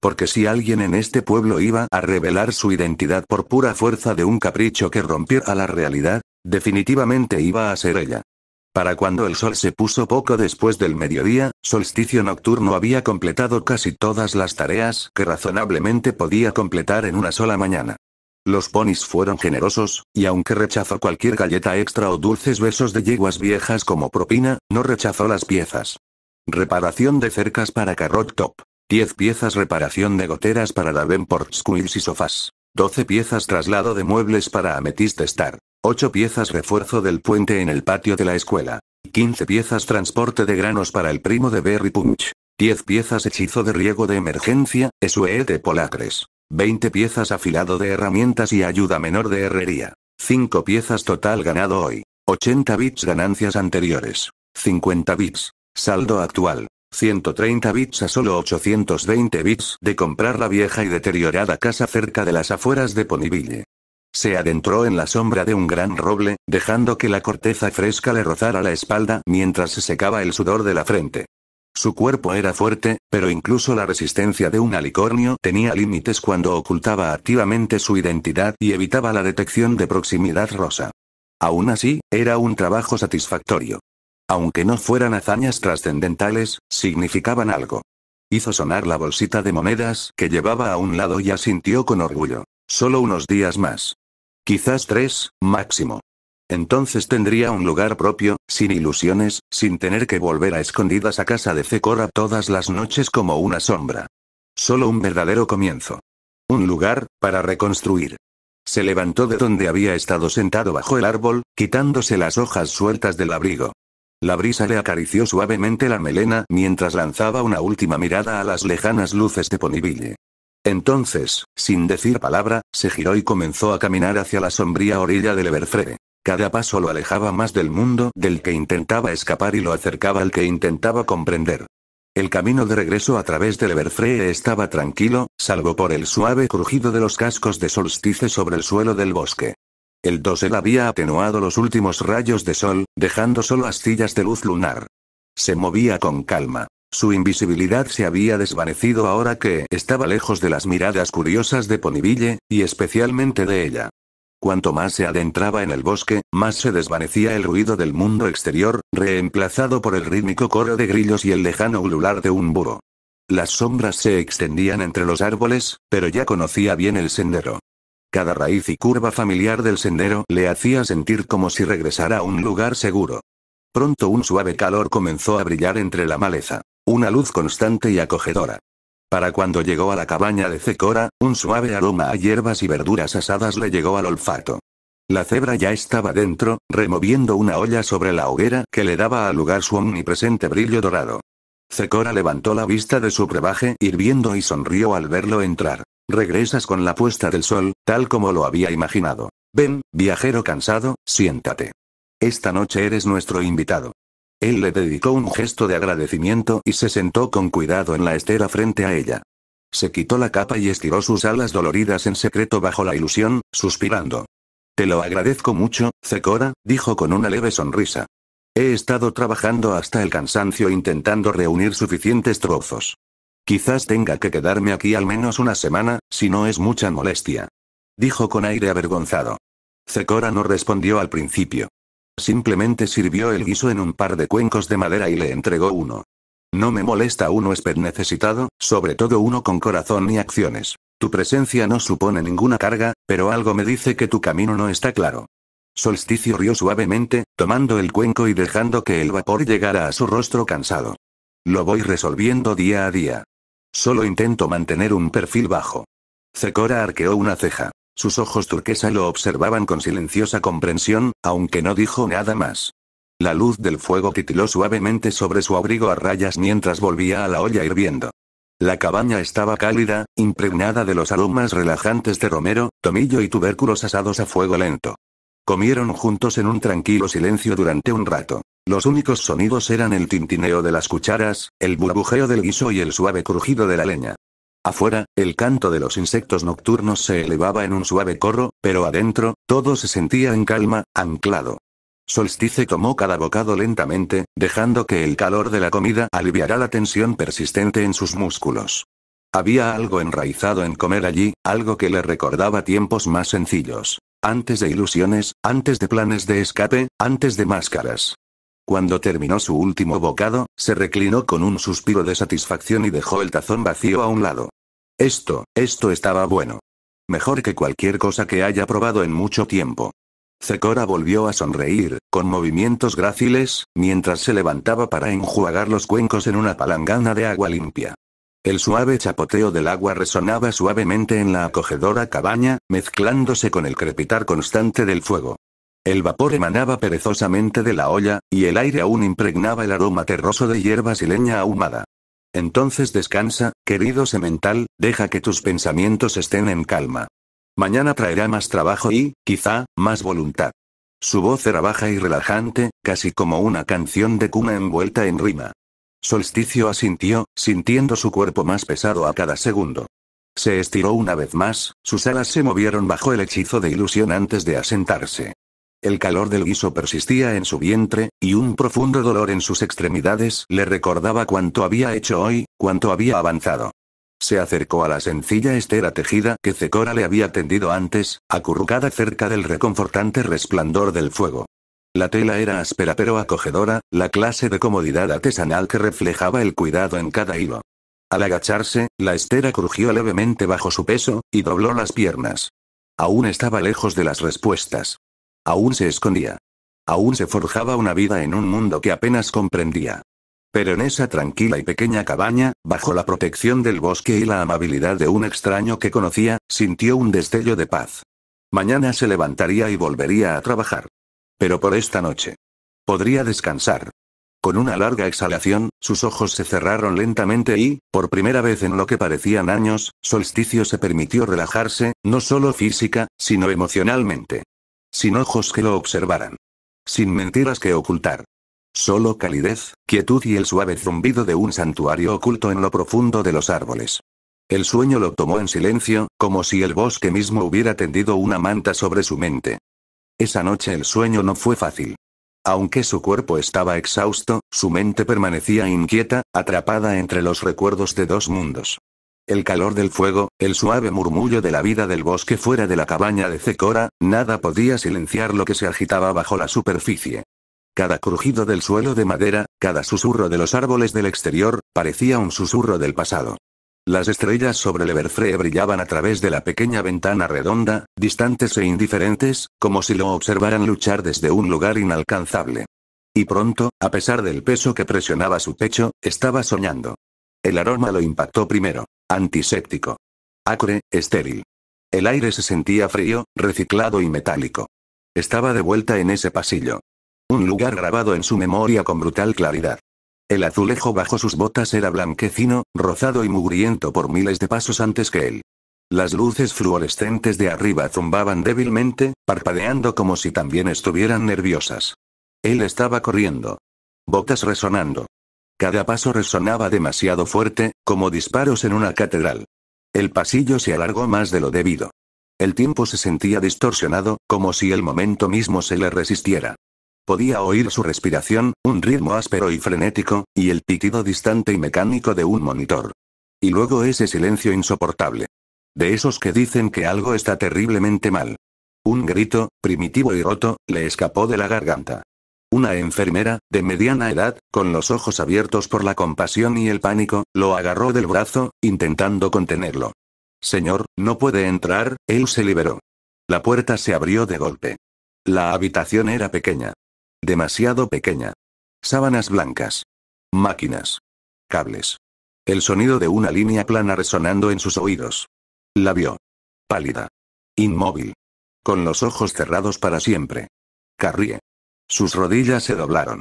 Porque si alguien en este pueblo iba a revelar su identidad por pura fuerza de un capricho que rompiera la realidad, definitivamente iba a ser ella. Para cuando el sol se puso poco después del mediodía, Solsticio Nocturno había completado casi todas las tareas que razonablemente podía completar en una sola mañana. Los ponis fueron generosos, y aunque rechazó cualquier galleta extra o dulces besos de yeguas viejas como propina, no rechazó las piezas. Reparación de cercas para Carrot Top. 10 piezas reparación de goteras para Davenport Squills y sofás. 12 piezas traslado de muebles para Amethyst Star. 8 piezas refuerzo del puente en el patio de la escuela. 15 piezas transporte de granos para el primo de Berry Punch. 10 piezas hechizo de riego de emergencia, Esuete Polacres. 20 piezas afilado de herramientas y ayuda menor de herrería. 5 piezas total ganado hoy. 80 bits ganancias anteriores. 50 bits. Saldo actual. 130 bits a solo 820 bits de comprar la vieja y deteriorada casa cerca de las afueras de Ponyville. Se adentró en la sombra de un gran roble, dejando que la corteza fresca le rozara la espalda mientras se secaba el sudor de la frente. Su cuerpo era fuerte, pero incluso la resistencia de un alicornio tenía límites cuando ocultaba activamente su identidad y evitaba la detección de proximidad rosa. Aún así, era un trabajo satisfactorio. Aunque no fueran hazañas trascendentales, significaban algo. Hizo sonar la bolsita de monedas que llevaba a un lado y asintió con orgullo. Solo unos días más. Quizás 3, máximo. Entonces tendría un lugar propio, sin ilusiones, sin tener que volver a escondidas a casa de Zecora todas las noches como una sombra. Solo un verdadero comienzo. Un lugar, para reconstruir. Se levantó de donde había estado sentado bajo el árbol, quitándose las hojas sueltas del abrigo. La brisa le acarició suavemente la melena mientras lanzaba una última mirada a las lejanas luces de Ponyville. Entonces, sin decir palabra, se giró y comenzó a caminar hacia la sombría orilla del Everfree. Cada paso lo alejaba más del mundo del que intentaba escapar y lo acercaba al que intentaba comprender. El camino de regreso a través del Everfree estaba tranquilo, salvo por el suave crujido de los cascos de Solstice sobre el suelo del bosque. El dosel había atenuado los últimos rayos de sol, dejando solo astillas de luz lunar. Se movía con calma. Su invisibilidad se había desvanecido ahora que estaba lejos de las miradas curiosas de Ponyville, y especialmente de ella. Cuanto más se adentraba en el bosque, más se desvanecía el ruido del mundo exterior, reemplazado por el rítmico coro de grillos y el lejano ulular de un búho. Las sombras se extendían entre los árboles, pero ya conocía bien el sendero. Cada raíz y curva familiar del sendero le hacía sentir como si regresara a un lugar seguro. Pronto un suave calor comenzó a brillar entre la maleza. Una luz constante y acogedora. Para cuando llegó a la cabaña de Zecora, un suave aroma a hierbas y verduras asadas le llegó al olfato. La cebra ya estaba dentro, removiendo una olla sobre la hoguera que le daba al lugar su omnipresente brillo dorado. Zecora levantó la vista de su brebaje hirviendo y sonrió al verlo entrar. Regresas con la puesta del sol, tal como lo había imaginado. Ven, viajero cansado, siéntate. Esta noche eres nuestro invitado. Él le dedicó un gesto de agradecimiento y se sentó con cuidado en la estera frente a ella. Se quitó la capa y estiró sus alas doloridas en secreto bajo la ilusión, suspirando. Te lo agradezco mucho, Zecora, dijo con una leve sonrisa. He estado trabajando hasta el cansancio intentando reunir suficientes trozos. Quizás tenga que quedarme aquí al menos una semana, si no es mucha molestia. Dijo con aire avergonzado. Zecora no respondió al principio. Simplemente sirvió el guiso en un par de cuencos de madera y le entregó uno. No me molesta un huésped necesitado, sobre todo uno con corazón y acciones. Tu presencia no supone ninguna carga, pero algo me dice que tu camino no está claro. Solsticio rió suavemente, tomando el cuenco y dejando que el vapor llegara a su rostro cansado. Lo voy resolviendo día a día. Solo intento mantener un perfil bajo. Zecora arqueó una ceja. Sus ojos turquesa lo observaban con silenciosa comprensión, aunque no dijo nada más. La luz del fuego titiló suavemente sobre su abrigo a rayas mientras volvía a la olla hirviendo. La cabaña estaba cálida, impregnada de los aromas relajantes de romero, tomillo y tubérculos asados a fuego lento. Comieron juntos en un tranquilo silencio durante un rato. Los únicos sonidos eran el tintineo de las cucharas, el burbujeo del guiso y el suave crujido de la leña. Afuera, el canto de los insectos nocturnos se elevaba en un suave corro, pero adentro, todo se sentía en calma, anclado. Solstice tomó cada bocado lentamente, dejando que el calor de la comida aliviara la tensión persistente en sus músculos. Había algo enraizado en comer allí, algo que le recordaba tiempos más sencillos. Antes de ilusiones, antes de planes de escape, antes de máscaras. Cuando terminó su último bocado, se reclinó con un suspiro de satisfacción y dejó el tazón vacío a un lado. Esto estaba bueno. Mejor que cualquier cosa que haya probado en mucho tiempo. Zecora volvió a sonreír, con movimientos gráciles, mientras se levantaba para enjuagar los cuencos en una palangana de agua limpia. El suave chapoteo del agua resonaba suavemente en la acogedora cabaña, mezclándose con el crepitar constante del fuego. El vapor emanaba perezosamente de la olla, y el aire aún impregnaba el aroma terroso de hierbas y leña ahumada. Entonces descansa, querido semental, deja que tus pensamientos estén en calma. Mañana traerá más trabajo y, quizá, más voluntad. Su voz era baja y relajante, casi como una canción de cuna envuelta en rima. Solsticio asintió, sintiendo su cuerpo más pesado a cada segundo. Se estiró una vez más, sus alas se movieron bajo el hechizo de ilusión antes de asentarse. El calor del guiso persistía en su vientre, y un profundo dolor en sus extremidades le recordaba cuánto había hecho hoy, cuánto había avanzado. Se acercó a la sencilla estera tejida que Zecora le había tendido antes, acurrucada cerca del reconfortante resplandor del fuego. La tela era áspera pero acogedora, la clase de comodidad artesanal que reflejaba el cuidado en cada hilo. Al agacharse, la estera crujió levemente bajo su peso, y dobló las piernas. Aún estaba lejos de las respuestas. Aún se escondía. Aún se forjaba una vida en un mundo que apenas comprendía. Pero en esa tranquila y pequeña cabaña, bajo la protección del bosque y la amabilidad de un extraño que conocía, sintió un destello de paz. Mañana se levantaría y volvería a trabajar. Pero por esta noche. Podría descansar. Con una larga exhalación, sus ojos se cerraron lentamente y, por primera vez en lo que parecían años, Solsticio se permitió relajarse, no solo física, sino emocionalmente. Sin ojos que lo observaran. Sin mentiras que ocultar. Solo calidez, quietud y el suave zumbido de un santuario oculto en lo profundo de los árboles. El sueño lo tomó en silencio, como si el bosque mismo hubiera tendido una manta sobre su mente. Esa noche el sueño no fue fácil. Aunque su cuerpo estaba exhausto, su mente permanecía inquieta, atrapada entre los recuerdos de dos mundos. El calor del fuego, el suave murmullo de la vida del bosque fuera de la cabaña de Zecora, nada podía silenciar lo que se agitaba bajo la superficie. Cada crujido del suelo de madera, cada susurro de los árboles del exterior, parecía un susurro del pasado. Las estrellas sobre el Everfree brillaban a través de la pequeña ventana redonda, distantes e indiferentes, como si lo observaran luchar desde un lugar inalcanzable. Y pronto, a pesar del peso que presionaba su pecho, estaba soñando. El aroma lo impactó primero. Antiséptico. Acre, estéril. El aire se sentía frío, reciclado y metálico. Estaba de vuelta en ese pasillo. Un lugar grabado en su memoria con brutal claridad. El azulejo bajo sus botas era blanquecino, rozado y mugriento por miles de pasos antes que él. Las luces fluorescentes de arriba zumbaban débilmente, parpadeando como si también estuvieran nerviosas. Él estaba corriendo. Botas resonando. Cada paso resonaba demasiado fuerte, como disparos en una catedral. El pasillo se alargó más de lo debido. El tiempo se sentía distorsionado, como si el momento mismo se le resistiera. Podía oír su respiración, un ritmo áspero y frenético, y el pitido distante y mecánico de un monitor. Y luego ese silencio insoportable. De esos que dicen que algo está terriblemente mal. Un grito, primitivo y roto, le escapó de la garganta. Una enfermera, de mediana edad, con los ojos abiertos por la compasión y el pánico, lo agarró del brazo, intentando contenerlo. Señor, no puede entrar, él se liberó. La puerta se abrió de golpe. La habitación era pequeña. Demasiado pequeña. Sábanas blancas. Máquinas. Cables. El sonido de una línea plana resonando en sus oídos. La vio. Pálida. Inmóvil. Con los ojos cerrados para siempre. Carrie. Sus rodillas se doblaron.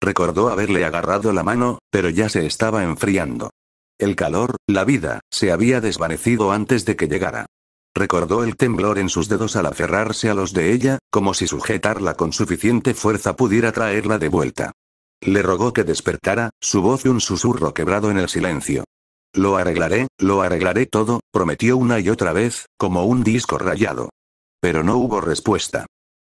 Recordó haberle agarrado la mano, pero ya se estaba enfriando. El calor, la vida, se había desvanecido antes de que llegara. Recordó el temblor en sus dedos al aferrarse a los de ella, como si sujetarla con suficiente fuerza pudiera traerla de vuelta. Le rogó que despertara, su voz un susurro quebrado en el silencio. Lo arreglaré todo, prometió una y otra vez, como un disco rayado. Pero no hubo respuesta.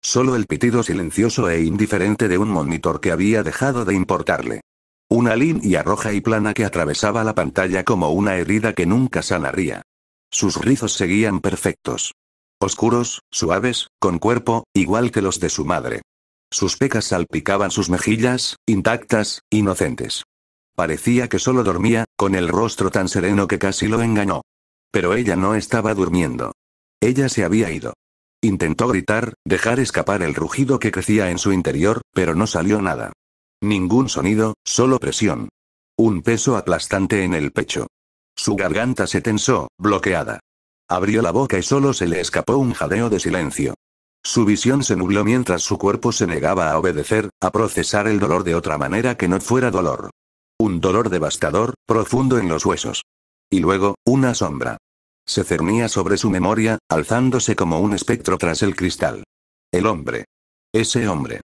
Solo el pitido silencioso e indiferente de un monitor que había dejado de importarle. Una línea roja y plana que atravesaba la pantalla como una herida que nunca sanaría. Sus rizos seguían perfectos. Oscuros, suaves, con cuerpo, igual que los de su madre. Sus pecas salpicaban sus mejillas, intactas, inocentes. Parecía que solo dormía, con el rostro tan sereno que casi lo engañó. Pero ella no estaba durmiendo. Ella se había ido. Intentó gritar, dejar escapar el rugido que crecía en su interior, pero no salió nada. Ningún sonido, solo presión. Un peso aplastante en el pecho. Su garganta se tensó, bloqueada. Abrió la boca y solo se le escapó un jadeo de silencio. Su visión se nubló mientras su cuerpo se negaba a obedecer, a procesar el dolor de otra manera que no fuera dolor. Un dolor devastador, profundo en los huesos. Y luego, una sombra. Se cernía sobre su memoria, alzándose como un espectro tras el cristal. El hombre. Ese hombre.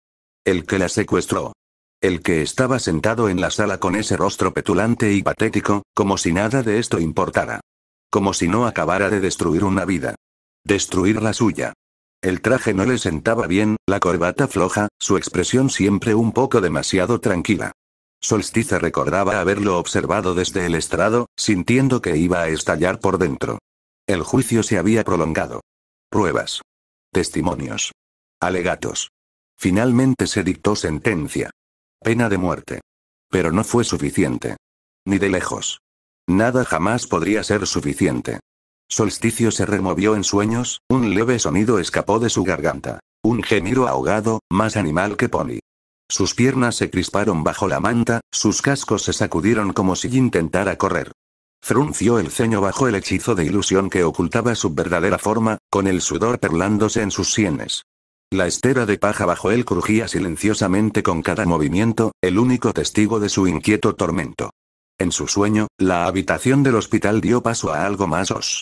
El que la secuestró. El que estaba sentado en la sala con ese rostro petulante y patético, como si nada de esto importara. Como si no acabara de destruir una vida. Destruir la suya. El traje no le sentaba bien, la corbata floja, su expresión siempre un poco demasiado tranquila. Solstice recordaba haberlo observado desde el estrado, sintiendo que iba a estallar por dentro. El juicio se había prolongado. Pruebas. Testimonios. Alegatos. Finalmente se dictó sentencia. Pena de muerte. Pero no fue suficiente. Ni de lejos. Nada jamás podría ser suficiente. Solsticio se removió en sueños, un leve sonido escapó de su garganta. Un gemido ahogado, más animal que pony. Sus piernas se crisparon bajo la manta, sus cascos se sacudieron como si intentara correr. Frunció el ceño bajo el hechizo de ilusión que ocultaba su verdadera forma, con el sudor perlándose en sus sienes. La estera de paja bajo él crujía silenciosamente con cada movimiento, el único testigo de su inquieto tormento. En su sueño, la habitación del hospital dio paso a algo más os.